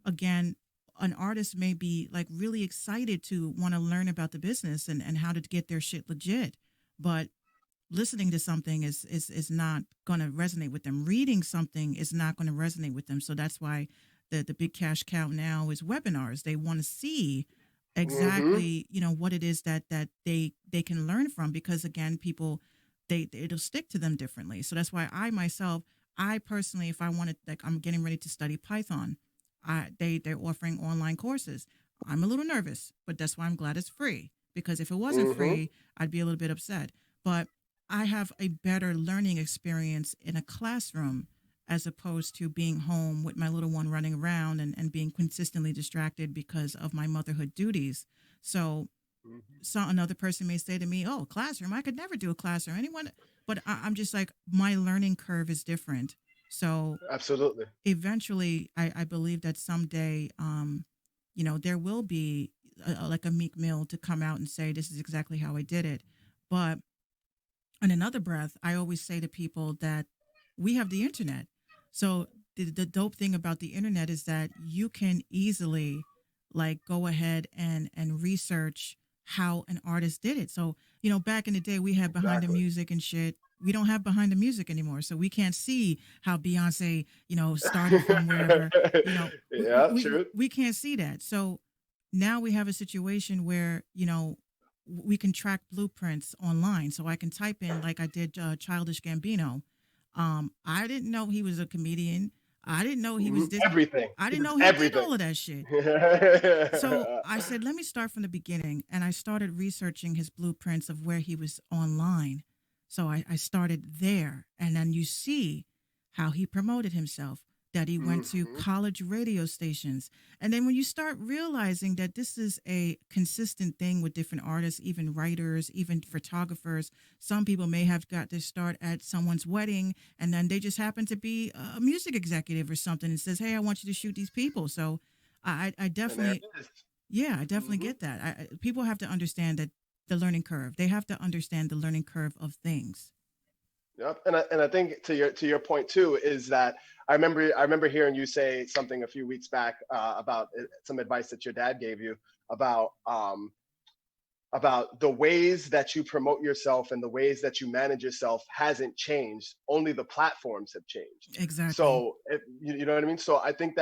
again, an artist may be like really excited to want to learn about the business and how to get their shit legit. But listening to something is not going to resonate with them. Reading something is not going to resonate with them. So that's why the big cash cow now is webinars. They want to see Mm-hmm. exactly, what it is that they can learn from, because again, people, it'll stick to them differently. So that's why I personally, if I wanted, like, I'm getting ready to study Python, they're offering online courses. I'm a little nervous, but that's why I'm glad it's free, because if it wasn't Mm-hmm. free, I'd be a little bit upset. But I have a better learning experience in a classroom as opposed to being home with my little one running around and being consistently distracted because of my motherhood duties. So, another person may say to me, "Oh, classroom, I could never do a classroom." Anyone, but I'm just like, my learning curve is different. So Absolutely. eventually, I believe that someday, there will be like a Meek Mill to come out and say, "This is exactly how I did it." But in another breath, I always say to people that we have the internet. So the dope thing about the internet is that you can easily, like, go ahead and research how an artist did it. So, back in the day we had behind the Exactly. music and shit. We don't have behind the music anymore. So we can't see how Beyonce, started from wherever. You know, we Yeah, we true. we can't see that. So now we have a situation where, we can track blueprints online. So I can type in, like I did, Childish Gambino. I didn't know he was a comedian. I didn't know he was Mhm. this. Everything. I He didn't does know he did everything. all of that shit. So I said, let me start from the beginning. And I started researching his blueprints of where he was online. So I started there. And then you see how he promoted himself, that he went to Mhm. college radio stations. And then when you start realizing that this is a consistent thing with different artists, even writers, even photographers, some people may have got their start at someone's wedding, and then they just happen to be a music executive or something and says, "Hey, I want you to shoot these people." So I And there definitely, it is. yeah, I definitely Mhm. get that. People have to understand that the learning curve. They have to understand the learning curve of things. Yep. And I think to your point too is that I remember hearing you say something a few weeks back about some advice that your dad gave you about about the ways that you promote yourself and the ways that you manage yourself hasn't changed. Only the platforms have changed. Exactly. So you know what I mean. So I think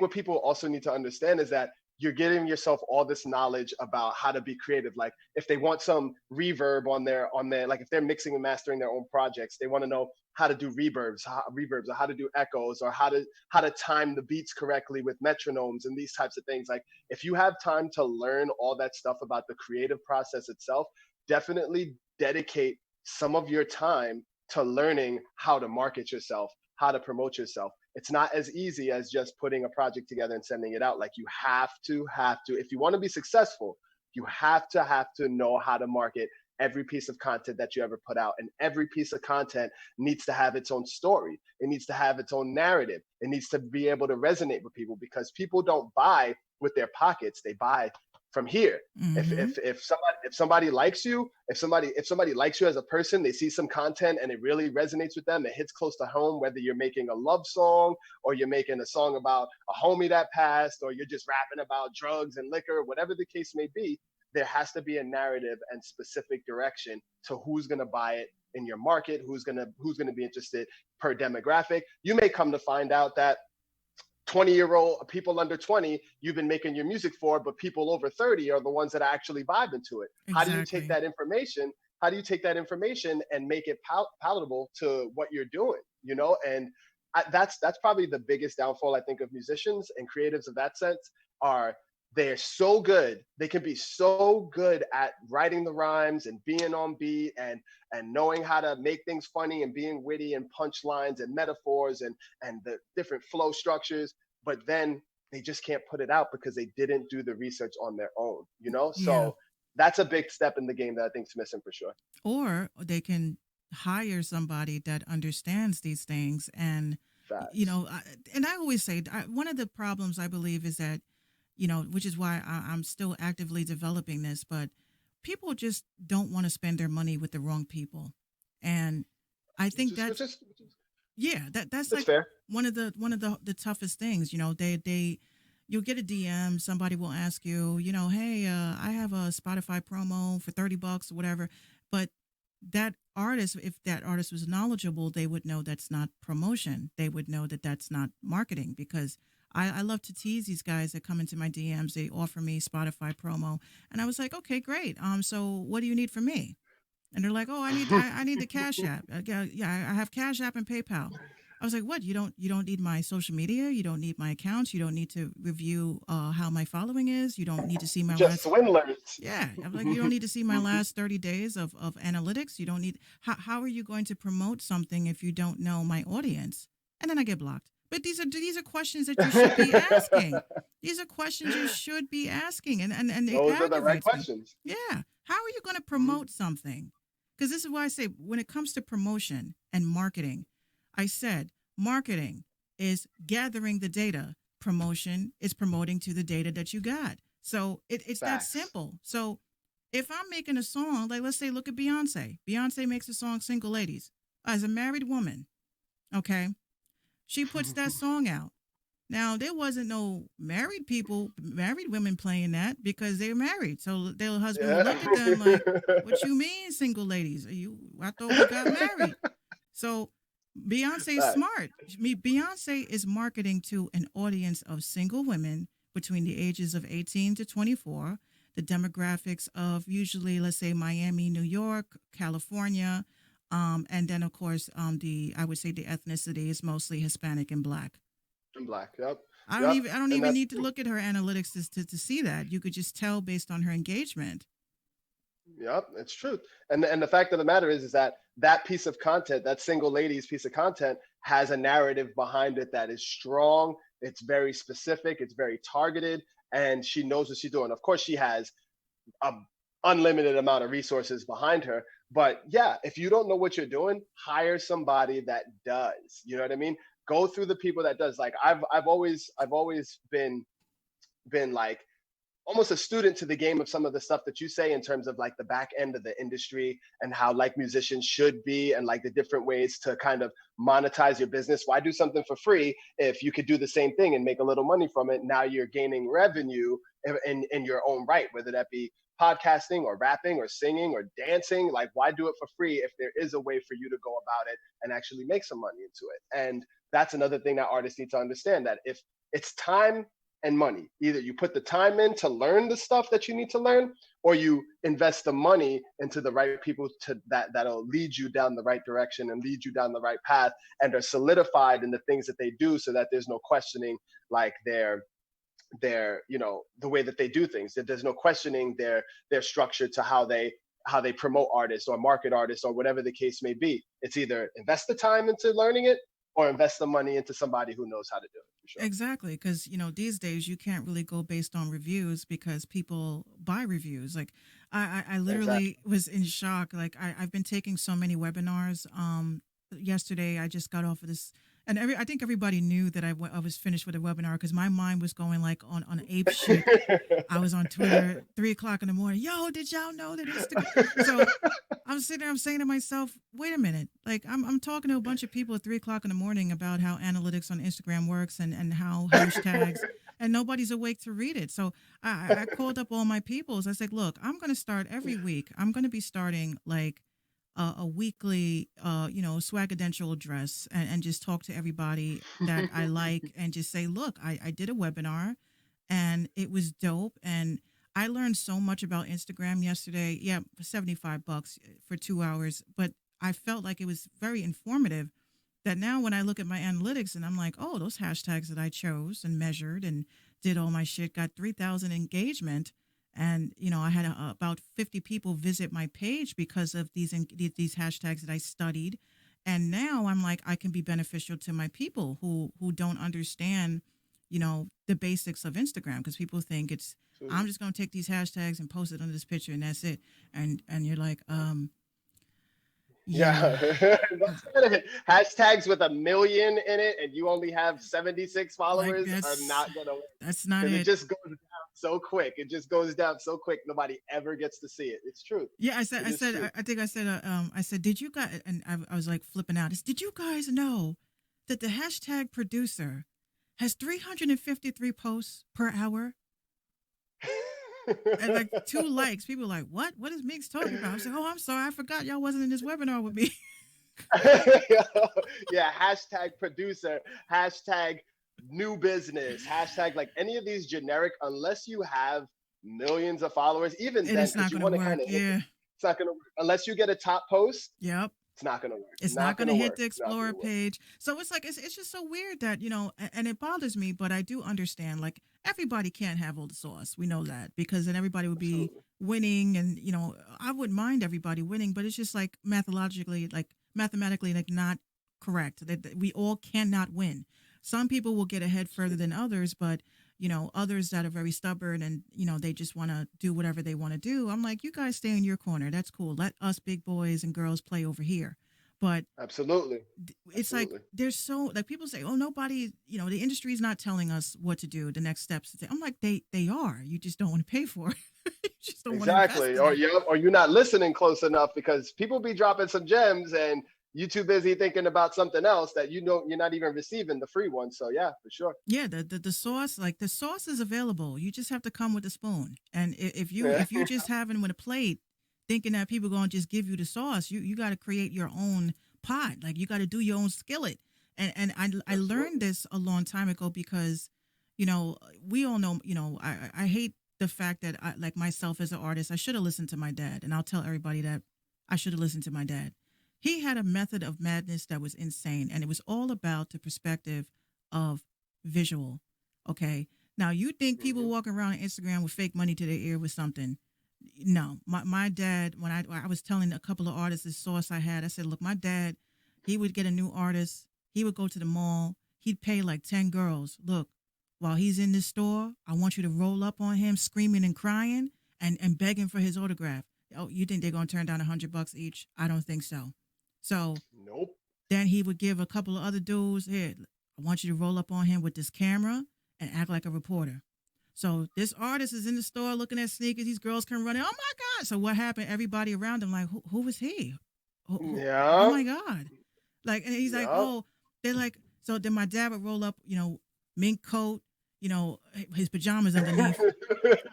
what people also need to understand is that you're giving yourself all this knowledge about how to be creative. Like if they want some reverb on their like if they're mixing and mastering their own projects, they want to know how to do reverbs, or how to do echoes, or how to time the beats correctly with metronomes and these types of things. Like if you have time to learn all that stuff about the creative process itself, definitely dedicate some of your time to learning how to market yourself, how to promote yourself. It's not as easy as just putting a project together and sending it out. Like you have to, if you want to be successful, you have to know how to market every piece of content that you ever put out. And every piece of content needs to have its own story. It needs to have its own narrative. It needs to be able to resonate with people, because people don't buy with their pockets. They buy from here. If Mm-hmm. if if somebody likes you, if somebody likes you as a person, they see some content and it really resonates with them, it hits close to home, whether you're making a love song or you're making a song about a homie that passed, or you're just rapping about drugs and liquor, whatever the case may be, there has to be a narrative and specific direction to who's going to buy it in your market, who's going to be interested per demographic. You may come to find out that 20-year-old people under 20 you've been making your music for, but people over 30 are the ones that are actually vibing to it. How do you take Exactly. that information? How do you take that information and make it palatable to what you're doing? And that's probably the biggest downfall I think of musicians and creatives of that sense. Are they're so good, they can be so good at writing the rhymes and being on beat and knowing how to make things funny and being witty and punchlines and metaphors and the different flow structures, but then they just can't put it out because they didn't do the research on their own. Yeah. So that's a big step in the game that I think's missing for sure. Or they can hire somebody that understands these things. And Facts. and I always say, one of the problems I believe is that, which is why I'm still actively developing this, but people just don't want to spend their money with the wrong people. And I which think is which that's, is yeah, that's That's like fair. one of the toughest things. You'll get a DM, somebody will ask you, hey, I have a Spotify promo for $30 or whatever. But that artist, if that artist was knowledgeable, they would know that's not promotion. They would know that that's not marketing, because I love to tease these guys that come into my DMs. They offer me Spotify promo, and I was like, okay, great. So what do you need from me? And they're like, oh, I need the Cash App. Yeah, I have Cash App and PayPal. I was like, what? You don't need my social media. You don't need my accounts. You don't need to review how my following is. You don't need to see my Just last. swindlers. Yeah, I'm like, you don't need to see my last 30 days of analytics. You don't need. How are you going to promote something if you don't know my audience? And then I get blocked. But these are questions that you should be asking. These are questions you should be asking, and it Those are the right aggravates me. questions. Yeah, how are you going to Mhm. promote something? Because this is why I say, when it comes to promotion and marketing, I said marketing is gathering the data. Promotion is promoting to the data that you got. So it's that Facts. simple. So if I'm making a song, like let's say, look at Beyonce. Beyonce makes a song, Single Ladies. As a married woman, okay, she puts that song out. Now there wasn't no married women playing that because they're married. So their husband would Yeah. look at them like, "What you mean, single ladies? Are you? I thought we got married." So Beyonce is Facts. smart. Beyonce is marketing to an audience of single women between the ages of 18 to 24. The demographics of usually, let's say, Miami, New York, California, and then of course, the I would say the ethnicity is mostly Hispanic and Black. And black. Yep. I don't Yep. even I don't And even that's need to look at her analytics to see that. You could just tell based on her engagement. Yep, it's true. And the fact of the matter is that that piece of content, that single ladies piece of content, has a narrative behind it that is strong. It's very specific. It's very targeted, and she knows what she's doing. Of course, she has a unlimited amount of resources behind her. But yeah, if you don't know what you're doing, hire somebody that does. You know what I mean? Go through the people that does. Like I've always been like almost a student to the game of some of the stuff that you say in terms of like the back end of the industry and how like musicians should be and like the different ways to kind of monetize your business. Why do something for free if you could do the same thing and make a little money from it? Now you're gaining revenue in your own right, whether that be podcasting or rapping or singing or dancing. Like, why do it for free if there is a way for you to go about it and actually make some money into it? And that's another thing that artists need to understand, that if it's time and money. Either you put the time in to learn the stuff that you need to learn, or you invest the money into the right people that'll lead you down the right direction and lead you down the right path and are solidified in the things that they do, so that there's no questioning like their the way that they do things. That there's no questioning their structure to how they promote artists or market artists or whatever the case may be. It's either invest the time into learning it or invest the money into somebody who knows how to do it, for sure. Exactly, because these days you can't really go based on reviews because people buy reviews. Like I Exactly. literally was in shock. Like I've been taking so many webinars. Yesterday I just got off of this, and I think everybody knew that I was finished with a webinar because my mind was going like on ape shit. I was on Twitter 3 o'clock in the morning. Yo, did y'all know that Instagram? So I'm sitting there, I'm saying to myself, wait a minute. Like I'm talking to a bunch of people at 3 o'clock in the morning about how analytics on Instagram works and how hashtags, and nobody's awake to read it. So I called up all my peoples. I said, look, I'm going to start every week. I'm going to be starting like a weekly, swagadential address, and just talk to everybody that I like and just say, look, I did a webinar and it was dope. And I learned so much about Instagram yesterday. Yeah, for $75 for 2 hours, but I felt like it was very informative. That now when I look at my analytics and I'm like, oh, those hashtags that I chose and measured and did all my shit got 3,000 engagement. And I had about 50 people visit my page because of these hashtags that I studied. And now I'm like, I can be beneficial to my people who don't understand, the basics of Instagram, because people think it's, I'm just going to take these hashtags and post it under this picture and that's it. And you're like, yeah, Yeah. Hashtags with 1 million in it and you only have 76 like followers are not gonna work, that's not because it it. just goes down so quick. It just goes down so quick. Nobody ever gets to see it. It's true. Yeah, I said, It is true. I think I said, did you guys, and I was like flipping out. Did you guys know that the hashtag producer has 353 posts per hour? and like 2 likes. People are like, what is Mix talking about? I was like, oh, I'm sorry, I forgot y'all wasn't in this webinar with me. Yeah, hashtag producer, hashtag new business, hashtag like any of these generic, unless you have millions of followers, even And then, it's because not you gonna want to work. kind of hit Yeah. it's not gonna work. Unless you get a top post, Yep. it's not gonna work. It's not Not going to gonna hit work. the Not Explorer gonna work. page. So it's like, it's just so weird that, and it bothers me, but I do understand, like, everybody can't have all the sauce. We know that because then everybody would be Absolutely. winning. And, I wouldn't mind everybody winning, but it's just like mathematically, like not correct. That we all cannot win. Some people will get ahead further than others, but, others that are very stubborn and, they just want to do whatever they want to do. I'm like, you guys stay in your corner. That's cool. Let us big boys and girls play over here. But Absolutely. it's like Absolutely. there's so like people say, oh, nobody, the industry is not telling us what to do, the next steps to take. I'm like, they are. You just don't want to pay for it. You just don't want to invest Exactly. in Or it. yeah, or you're not listening close enough because people be dropping some gems and you too busy thinking about something else that you're not even receiving the free one. So yeah, for sure. Yeah, the sauce, like the sauce is available. You just have to come with a spoon. And Yeah. if you just having with a plate, thinking that people gonna just give you the sauce, you got to create your own pot. Like you got to do your own skillet. And I learned Absolutely. this a long time ago because, we all know, I hate the fact that I, like myself as an artist, I should have listened to my dad. And I'll tell everybody that I should have listened to my dad. He had a method of madness that was insane, and it was all about the perspective of visual. Okay. Now you think people Hmm. walking around on Instagram with fake money to their ear with something. No. My dad, when I was telling a couple of artists the source I had, I said, look, my dad, he would get a new artist, he would go to the mall, he'd pay like 10 girls. Look, while he's in this store, I want you to roll up on him screaming and crying and begging for his autograph. Oh, you think they're gonna turn down $100 each? I don't think so. So Nope. then he would give a couple of other dudes, here, I want you to roll up on him with this camera and act like a reporter. So this artist is in the store looking at sneakers. These girls come running. Oh my God. So what happened? Everybody around him, like, who was he? Oh Yeah. my God. Like, and he's like, Yeah. oh, they're like, so then my dad would roll up, mink coat, his pajamas underneath,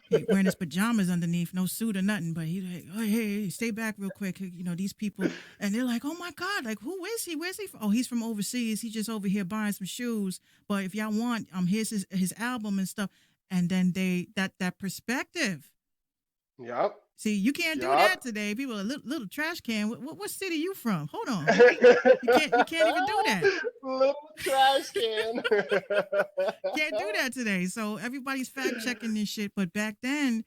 he wearing his pajamas underneath, no suit or nothing. But he's like, oh, hey, stay back real quick. These people, and they're like, oh my God, like who is he? Where's he from? Oh, he's from overseas. He's just over here buying some shoes. But if y'all want, here's his album and stuff. And then that perspective. Yep. See, you can't do Yep. that today. People are little trash can. What city you from? Hold on, you can't even do that. Little trash can. Can't do that today. So everybody's fact checking this shit. But back then,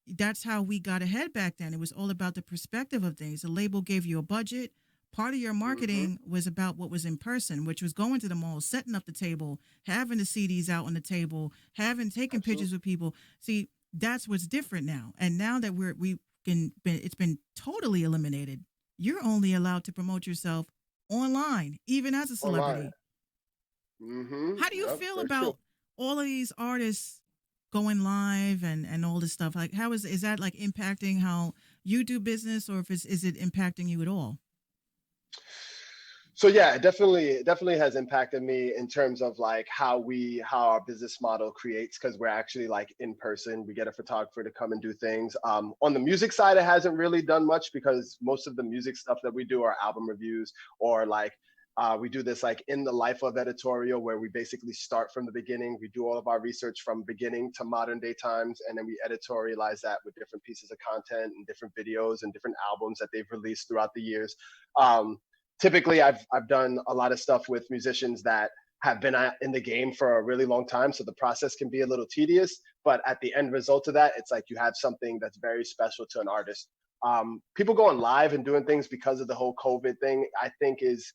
that's how we got ahead back then. It was all about the perspective of things. The label gave you a budget. Part of your Hmm. marketing was about what was in person, which was going to the mall, setting up the table, having the CDs out on the table, having taking pictures Absolutely. with people. See, that's what's different now. And now that it's been totally eliminated. You're only allowed to promote yourself online, even as a Online. celebrity. Hmm. How do you Yep. feel Very true. about all of these artists going live and all this stuff? Like, how is that like impacting how you do business, or if is it impacting you at all? So yeah, it definitely has impacted me in terms of like how our business model creates because we're actually like in person. We get a photographer to come and do things. On the music side, it hasn't really done much because most of the music stuff that we do are album reviews or like we do this like in the life of editorial where we basically start from the beginning. We do all of our research from beginning to modern day times, and then we editorialize that with different pieces of content and different videos and different albums that they've released throughout the years. Um, Typically I've done a lot of stuff with musicians that have been in the game for a really long time, so the process can be a little tedious, but at the end result of that, it's like you have something that's very special to an artist. People going live and doing things because of the whole COVID thing, I think is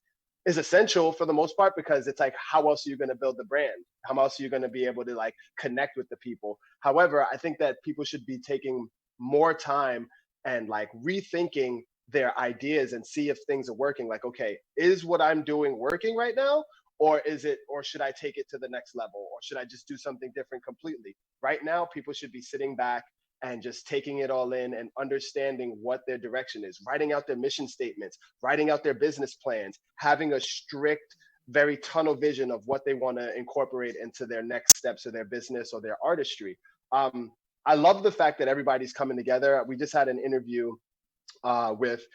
essential for the most part because it's like how else are you going to build the brand, how else are you going to be able to like connect with the people. However, I think that people should be taking more time and like rethinking their ideas and see if things are working. Like, okay, is what I'm doing working right now? Or should I take it to the next level? Or should I just do something different completely? Right now, people should be sitting back and just taking it all in and understanding what their direction is, writing out their mission statements, writing out their business plans, having a strict, very tunnel vision of what they want to incorporate into their next steps of their business or their artistry. I love the fact that everybody's coming together. We just had an interview with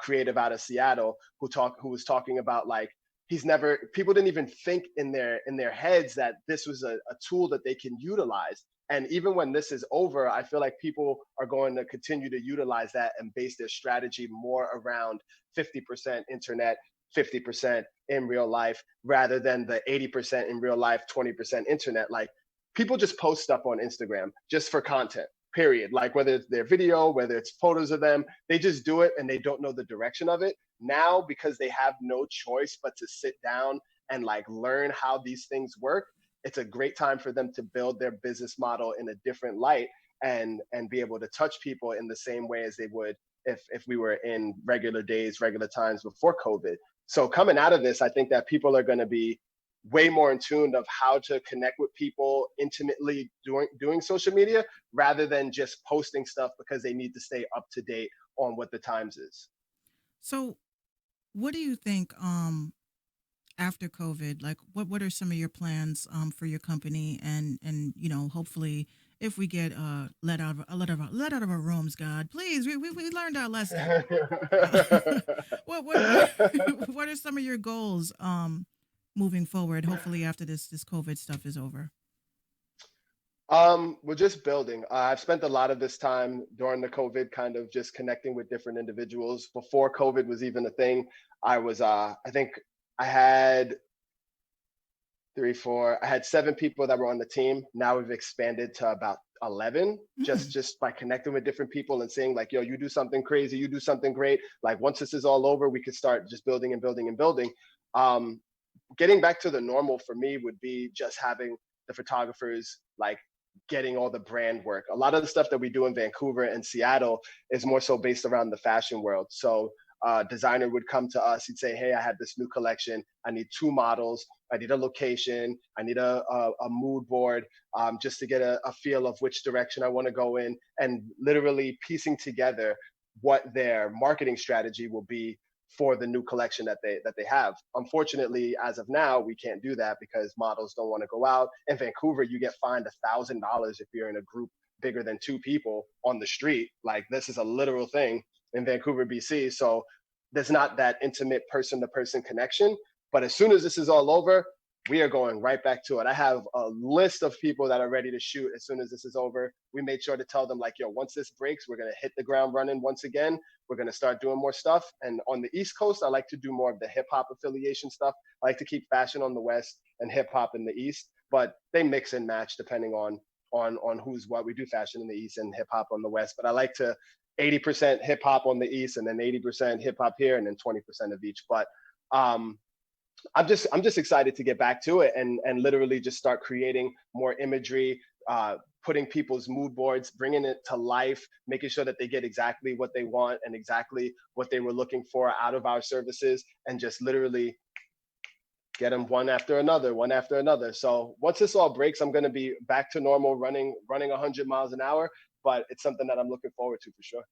creative out of Seattle who was talking about like people didn't even think in their heads that this was a tool that they can utilize. And even when this is over, I feel like people are going to continue to utilize that and base their strategy more around 50% internet, 50% in real life, rather than the 80% in real life, 20% internet. Like people just post stuff on Instagram just for content, period. Like whether it's their video, whether it's photos of them, they just do it and they don't know the direction of it. Now, because they have no choice but to sit down and like learn how these things work, it's a great time for them to build their business model in a different light and be able to touch people in the same way as they would if we were in regular days, regular times before COVID. So coming out of this, I think that people are going to be way more in tune of how to connect with people intimately doing social media, rather than just posting stuff because they need to stay up to date on what the times is. So, what do you think after COVID? Like, what are some of your plans for your company? And hopefully, if we get let out of our rooms, God, please, we learned our lesson. Uh, what what are some of your goals moving forward? Hopefully, after this COVID stuff is over. We're just building. I've spent a lot of this time during the COVID kind of just connecting with different individuals. Before COVID was even a thing, I think I had I had 7 people that were on the team. Now we've expanded to about 11, Mm. just by connecting with different people and saying like, yo, you do something crazy, you do something great. Like once this is all over, we could start just building and building and building. Um, Getting back to the normal for me would be just having the photographers like getting all the brand work. A lot of the stuff that we do in Vancouver and Seattle is more so based around the fashion world. So designer would come to us, he'd say, hey, I have this new collection, I need 2 models, I need a location, I need a mood board, just to get a feel of which direction I want to go in, and literally piecing together what their marketing strategy will be for the new collection that they have. Unfortunately, as of now, we can't do that because models don't want to go out. In Vancouver, you get fined $1,000 if you're in a group bigger than 2 people on the street. Like this is a literal thing in Vancouver, BC. So there's not that intimate person to person connection. But as soon as this is all over, we are going right back to it. I have a list of people that are ready to shoot as soon as this is over. We made sure to tell them like, yo, once this breaks, we're going to hit the ground running once again. We're going to start doing more stuff. And on the East Coast, I like to do more of the hip hop affiliation stuff. I like to keep fashion on the West and hip hop in the East, but they mix and match depending on who's what. We do fashion in the East and hip hop on the West, but I like to 80% hip hop on the East and then 80% hip hop here and then 20% of each. But um, I'm just excited to get back to it and literally just start creating more imagery, putting people's mood boards, bringing it to life, making sure that they get exactly what they want and exactly what they were looking for out of our services, and just literally get them one after another, one after another. So once this all breaks, I'm going to be back to normal, running 100 miles an hour. But it's something that I'm looking forward to for sure.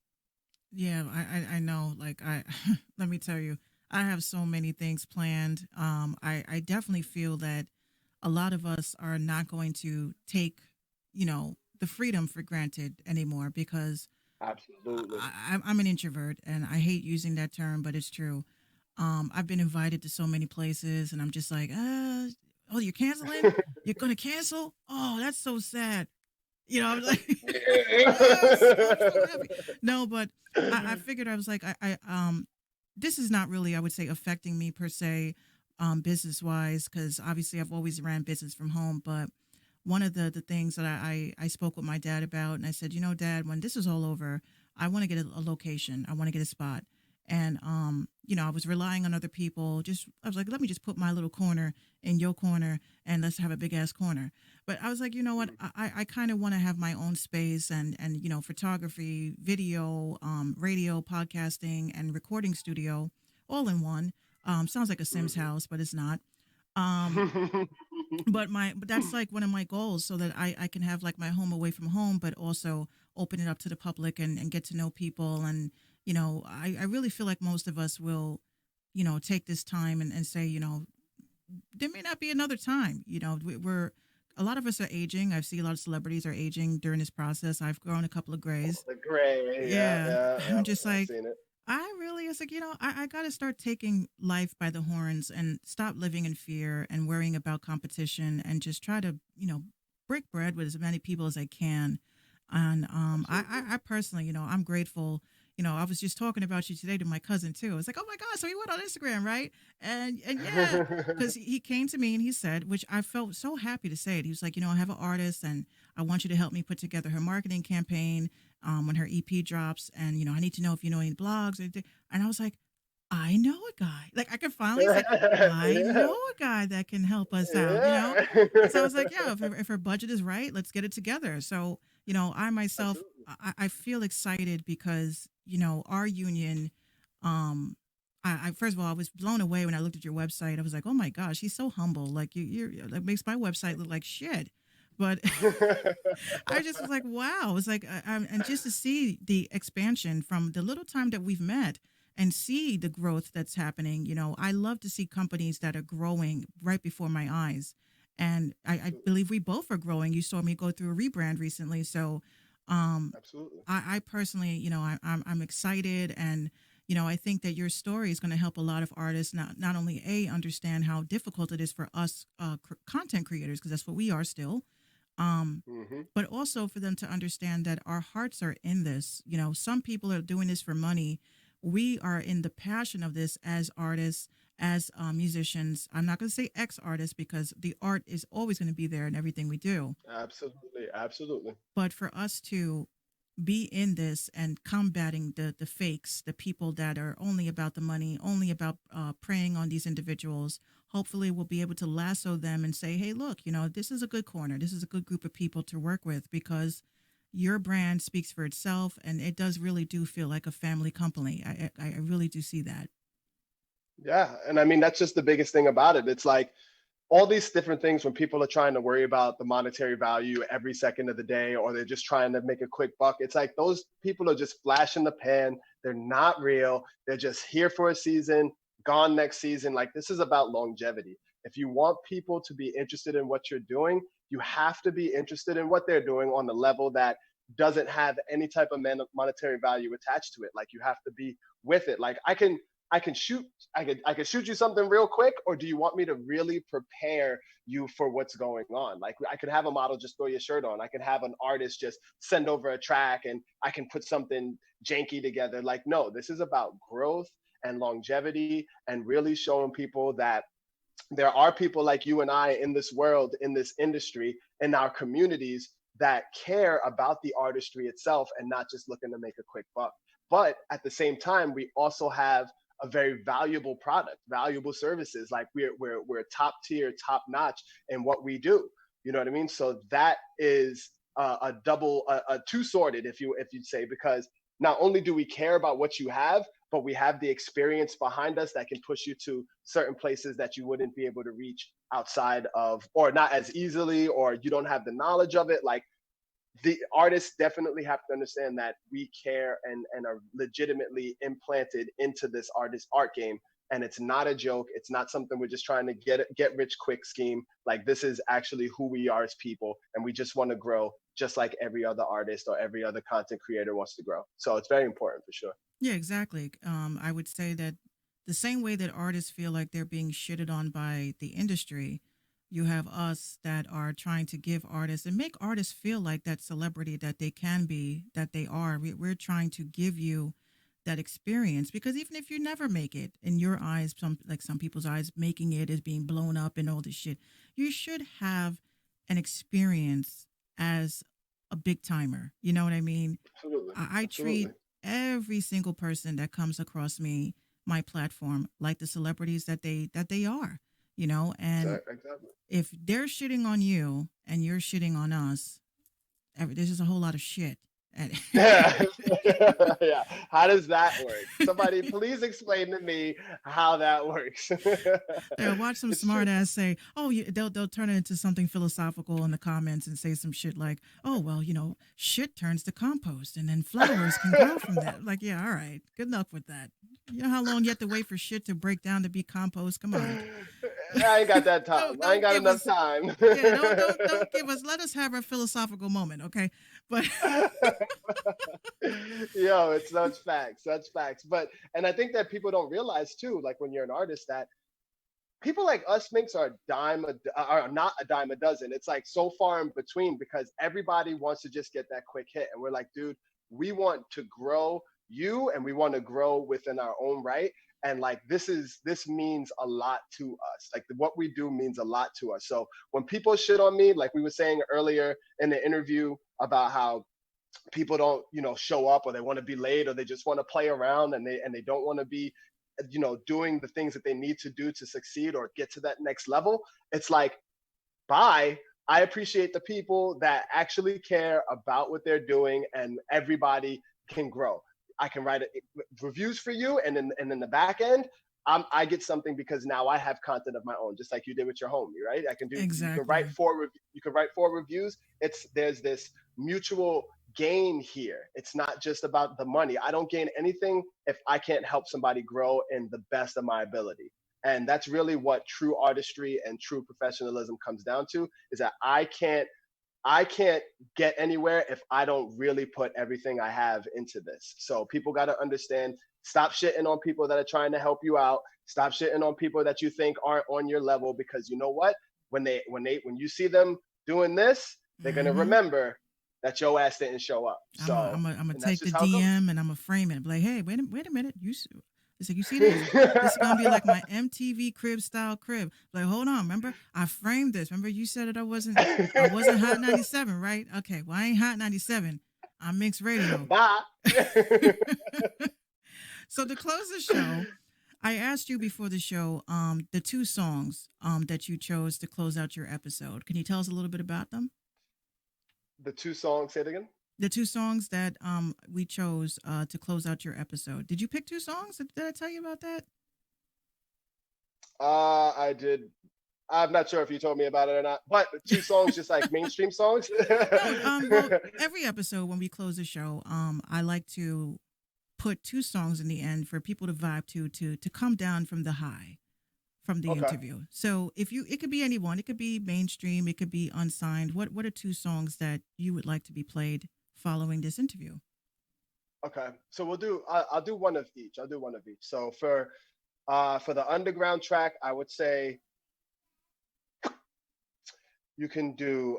Yeah, I know. Like I, let me tell you, I have so many things planned. I definitely feel that a lot of us are not going to take, the freedom for granted anymore because Absolutely. I'm an introvert and I hate using that term, but it's true. I've been invited to so many places and I'm just like, oh, you're canceling? You're gonna cancel? Oh, that's so sad. I'm like, I'm so happy. No, but I figured I was like, this is not really, I would say, affecting me per se, business wise, because obviously I've always ran business from home. But one of the things that I spoke with my dad about, and I said, Dad, when this is all over, I want to get a location, I want to get a spot. And I was relying on other people. Just I was like, let me just put my little corner in your corner, and let's have a big ass corner. But I was like, you know what? I kind of want to have my own space and photography, video, radio, podcasting, and recording studio all in one. Sounds like a Sims house, but it's not. Um, but that's like one of my goals, so that I can have like my home away from home, but also open it up to the public and get to know people. And I really feel like most of us will take this time and say, there may not be another time. We're a lot of us are aging. I see a lot of celebrities are aging during this process. I've grown a couple of grays. The gray, yeah, Yeah, yeah. I'm just I've like, seen it. I really, it's like, I got to start taking life by the horns and stop living in fear and worrying about competition and just try to, break bread with as many people as I can. And Absolutely. I personally, I'm grateful. I was just talking about you today to my cousin too. It's like, oh my God, so he went on Instagram, right? And yeah, because he came to me and he said, which I felt so happy to say it. He was like, I have an artist and I want you to help me put together her marketing campaign when her EP drops, and I need to know if you know any blogs. And I was like, I know a guy. Like I could finally say, I Yeah, know a guy that can help us out. yeah. So I was like, yeah, if her budget is right, let's get it together. So I myself, Absolutely. I feel excited because our union. Um, I first of all, I was blown away when I looked at your website. I was like, oh my gosh, he's so humble. Like you're that makes my website look like shit. But I just was like, wow. It's like, and just to see the expansion from the little time that we've met and see the growth that's happening. I love to see companies that are growing right before my eyes. And I Absolutely. believe we both are growing. You saw me go through a rebrand recently. So, um, Absolutely. I personally, I'm excited, and I think that your story is going to help a lot of artists not only understand how difficult it is for us content creators, because that's what we are still, um, Hmm. but also for them to understand that our hearts are in this. Some people are doing this for money. We are in the passion of this as artists, as musicians. I'm not going to say ex artists because the art is always going to be there in everything we do. Absolutely. Absolutely. But for us to be in this and combating the fakes, the people that are only about the money, only about preying on these individuals. Hopefully, we'll be able to lasso them and say, "Hey, look, this is a good corner. This is a good group of people to work with because your brand speaks for itself, and it does really do feel like a family company. I really do see that." Yeah. And I mean, that's just the biggest thing about it. It's like all these different things when people are trying to worry about the monetary value every second of the day, or they're just trying to make a quick buck. It's like those people are just flash in the pan. They're not real. They're just here for a season, gone next season. Like this is about longevity. If you want people to be interested in what you're doing, you have to be interested in what they're doing on the level that doesn't have any type of monetary value attached to it. Like you have to be with it. Like I can shoot I could shoot you something real quick, or do you want me to really prepare you for what's going on? Like I could have a model just throw your shirt on. I could have an artist just send over a track and I can put something janky together. Like no, this is about growth and longevity and really showing people that there are people like you and I in this world, in this industry, in our communities that care about the artistry itself and not just looking to make a quick buck. But at the same time, we also have a very valuable product, valuable services. Like we're top tier, top notch in what we do. You know what I mean? So that is a double, a two sorted, if you'd say, because not only do we care about what you have, but we have the experience behind us that can push you to certain places that you wouldn't be able to reach outside of, or not as easily, or you don't have the knowledge of it. Like the artists definitely have to understand that we care and are legitimately implanted into this art game, and it's not a joke. It's not something we're just trying to get rich quick scheme. Like this is actually who we are as people, and we just want to grow just like every other artist or every other content creator wants to grow. So it's very important for sure. Yeah, exactly. I would say that the same way that artists feel like they're being shitted on by the industry, you have us that are trying to give artists and make artists feel like that celebrity that they can be, that they are. We're trying to give you that experience because even if you never make it in your eyes, some people's eyes, making it is being blown up and all this shit, you should have an experience as a big timer. You know what I mean? Absolutely. I Absolutely. treat every single person that comes across me, my platform, like the celebrities that they are, and Exactly. if they're shitting on you and you're shitting on us, there's just a whole lot of shit. And Yeah. Yeah. How does that work? Somebody please explain to me how that works. yeah, watch some It's true. smart ass say, "Oh, they'll turn it into something philosophical in the comments and say some shit like, oh well, shit turns to compost and then flowers can grow from that." Like, yeah, all right, good luck with that. You know how long you have to wait for shit to break down to be compost? Come on. I ain't got that time. I ain't don't got give enough us. time. Yeah, don't give us. Let us have our philosophical moment, okay? But Yo, it's such facts, such facts. But and I think that people don't realize too, like when you're an artist, that people like us minks are are not a dime a dozen. It's like so far in between because everybody wants to just get that quick hit, and we're like, dude, we want to grow you, and we want to grow within our own right. And like this means a lot to us. Like what we do means a lot to us. So when people shit on me, like we were saying earlier in the interview about how people don't show up, or they want to be late, or they just want to play around, and they don't want to be doing the things that they need to do to succeed or get to that next level. It's like, bye. I appreciate the people that actually care about what they're doing, and everybody can grow. I can write reviews for you, and in the back end, I get something because now I have content of my own, just like you did with your homie, right? I can do. You can write exactly. four reviews. There's this mutual gain here. It's not just about the money. I don't gain anything if I can't help somebody grow in the best of my ability. And that's really what true artistry and true professionalism comes down to, is that I can't get anywhere if I don't really put everything I have into this. So people got to understand, stop shitting on people that are trying to help you out. Stop shitting on people that you think aren't on your level, because you know what? When you see them doing this, they're going to Mm-hmm. remember that your ass didn't show up. So, I'm gonna and that's take the just how it goes. DM and I'm gonna frame it. Be like, hey, wait a minute. It's like, you see this? This is gonna be like my MTV crib style crib. Like, hold on, remember I framed this. Remember you said that I wasn't Hot 97, right? Okay, well I ain't Hot 97. I'm Mixed Radio. Bye. So to close the show, I asked you before the show, the two songs that you chose to close out your episode. Can you tell us a little bit about them? The two songs, say it again. The two songs that we chose to close out your episode. Did you pick two songs? Did I tell you about that? I did. I'm not sure if you told me about it or not, but two songs, just like mainstream songs. No. Well, every episode when we close the show, I like to put two songs in the end for people to vibe to come down from the high from the Okay. interview. So it could be anyone. It could be mainstream. It could be unsigned. What are two songs that you would like to be played following this interview? Okay. So I'll do one of each. I'll do one of each. So for the underground track, I would say you can do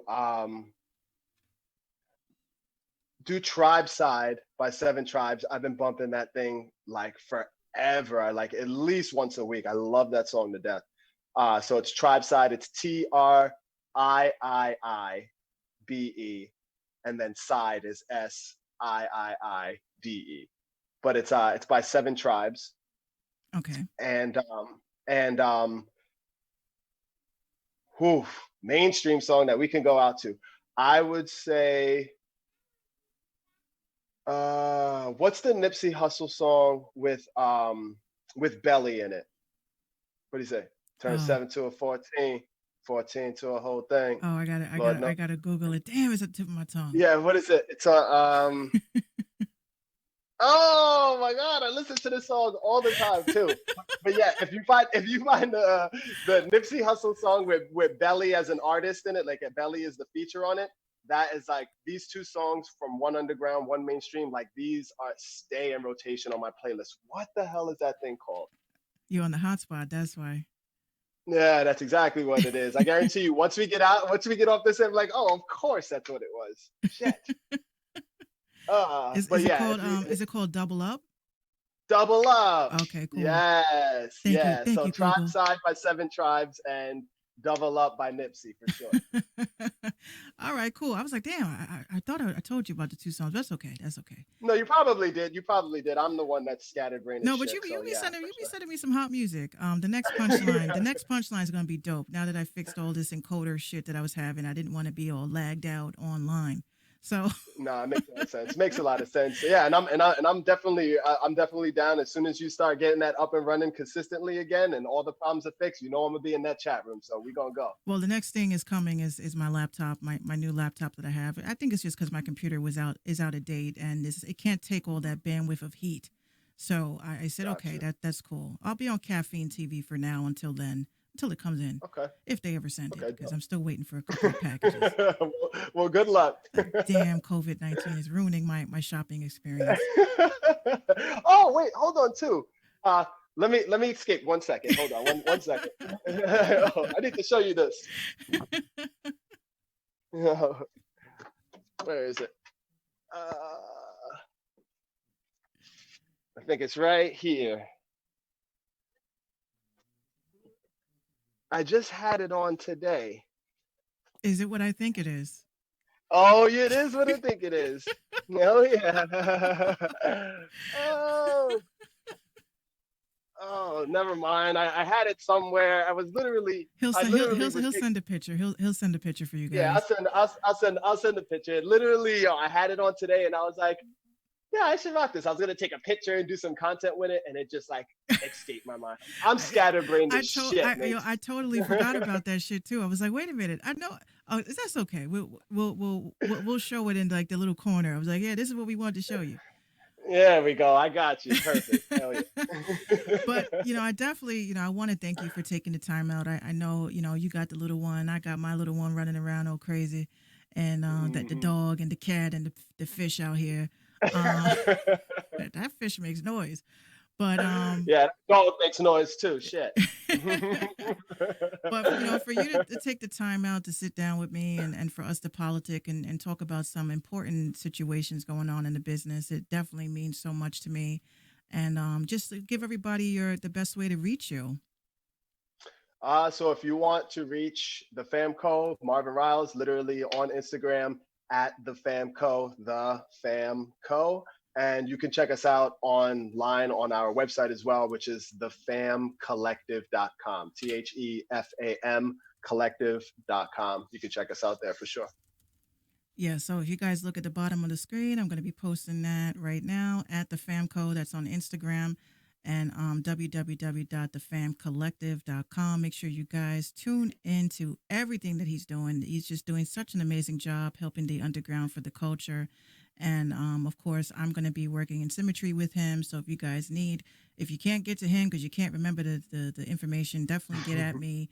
Tribe Side by Seven Tribes. I've been bumping that thing like forever. I like at least once a week. I love that song to death. So it's Tribe Side. It's TRIIIBE, and then side is SIIIDE. But it's by Seven Tribes. Okay. And whew, mainstream song that we can go out to. I would say, what's the Nipsey Hussle song with Belly in it? What do you say? Turn Oh. 7 to a 14, 14 to a whole thing. Oh, I gotta Google it. Damn, it's at the tip of my tongue. Yeah, what is it? It's on oh my God, I listen to this song all the time too. But yeah, if you find the Nipsey Hussle song with Belly as an artist in it, like Belly is the feature on it, that is like these two songs from one underground, one mainstream, like these stay in rotation on my playlist. What the hell is that thing called? You're on the hotspot. That's why. Yeah, that's exactly what it is. I guarantee you, once we get off this, I'm like, oh, of course that's what it was. Shit. Is it called Double Up? Double Up. Okay, cool. Yes. Thank So you, Tribe Google. Side by Seven Tribes and Double Up by Nipsey for sure. All right, cool. I was like, damn, I thought I told you about the two songs. That's okay. That's okay. No, you probably did. I'm the one that's scatterbrained. No, but you be sending me some hot music. The next punchline is gonna be dope. Now that I fixed all this encoder shit that I was having, I didn't want to be all lagged out online. So no, it makes a lot of sense. Makes a lot of sense. Yeah, I'm definitely down. As soon as you start getting that up and running consistently again, and all the problems are fixed, I'm gonna be in that chat room. So we gonna go. Well, the next thing is coming is my laptop, my new laptop that I have. I think it's just because my computer is out of date and it can't take all that bandwidth of heat. So I said, Gotcha. okay, that's cool. I'll be on caffeine TV for now until then. until it comes in, Okay. if they ever send it, Okay. because I'm still waiting for a couple of packages. Well, good luck. That damn COVID-19 is ruining my shopping experience. Oh wait, hold on too. Uh, let me escape 1 second. Hold on, one second. Oh, I need to show you this. Where is it? I think it's right here. I just had it on today. Is it what I think it is? Oh, yeah, it is what I think it is. Oh yeah. Oh, oh, never mind. I had it somewhere. I literally was He'll send a picture. He'll send a picture for you yeah, guys. I'll send a picture. Literally, I had it on today and I was like, yeah, I should rock this. I was gonna take a picture and do some content with it, and it just like escaped my mind. I'm scatterbrained as shit, mate. I totally forgot about that shit too. I was like, wait a minute. I know. Oh, that's okay. We'll show it in like the little corner. I was like, yeah, this is what we wanted to show you. There we go. I got you. Perfect. Hell yeah. But I definitely, I want to thank you for taking the time out. I know, you got the little one. I got my little one running around all crazy, and the dog and the cat and the fish out here. That fish makes noise, but yeah, that dog makes noise too. Shit. but for you to take the time out to sit down with me and for us to politic and talk about some important situations going on in the business, it definitely means so much to me. And just to give everybody the best way to reach you. So if you want to reach the FAMCO, Marvin Riles, literally on Instagram at the FAMCO. And you can check us out online on our website as well, which is thefamcollective.com. THEFAM collective.com. You can check us out there for sure. Yeah, so if you guys look at the bottom of the screen, I'm going to be posting that right now at the FAMCO. That's on Instagram and www.thefamcollective.com. Make sure you guys tune into everything that he's doing. He's just doing such an amazing job helping the underground for the culture. And of course, I'm going to be working in Symmetry with him. So if you guys if you can't get to him because you can't remember the information, definitely get at me.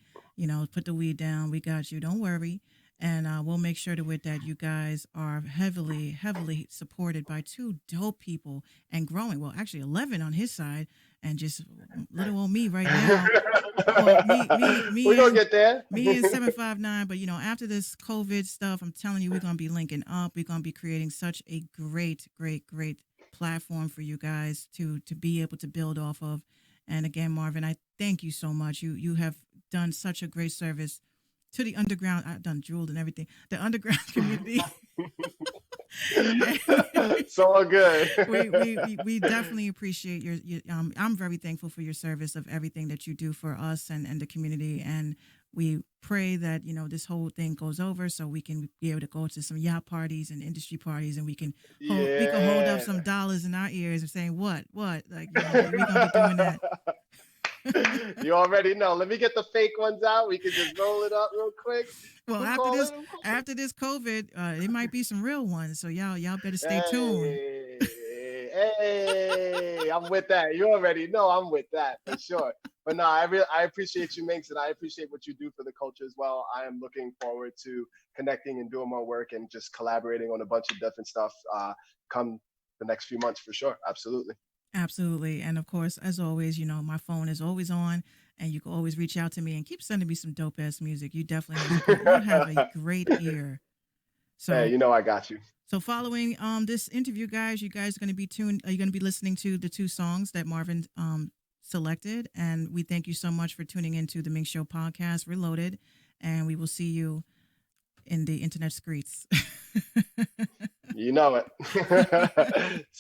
Put the weed down. We got you. Don't worry. And we'll make sure that you guys are heavily, heavily supported by two dope people and growing. Well, actually 11 on his side and just little old me right now. Well, We're going to get there. Me and 759. But, after this COVID stuff, I'm telling you, we're going to be linking up. We're going to be creating such a great, great, great platform for you guys to be able to build off of. And again, Marvin, I thank you so much. You have done such a great service to the underground. I've done drooled and everything. The underground community. So good. we definitely appreciate your I'm very thankful for your service of everything that you do for us and the community. And we pray that, this whole thing goes over so we can be able to go to some yacht parties and industry parties and we can hold up some dollars in our ears and saying, what? Like, we're going to be doing that. You already know. Let me get the fake ones out. We can just roll it up real quick. Well, after this COVID, it might be some real ones. So y'all better stay tuned. Hey, I'm with that. You already know I'm with that for sure. But no, I appreciate you, Minx, and I appreciate what you do for the culture as well. I am looking forward to connecting and doing more work and just collaborating on a bunch of different stuff come the next few months for sure. Absolutely. Absolutely. And of course, as always, my phone is always on and you can always reach out to me and keep sending me some dope ass music. You definitely have a great ear. So hey, I got you. So following this interview, guys, you guys are going to be Are you going to be listening to the two songs that Marvin selected? And we thank you so much for tuning into the MINX Show podcast, Reloaded. And we will see you in the internet streets. You know it. See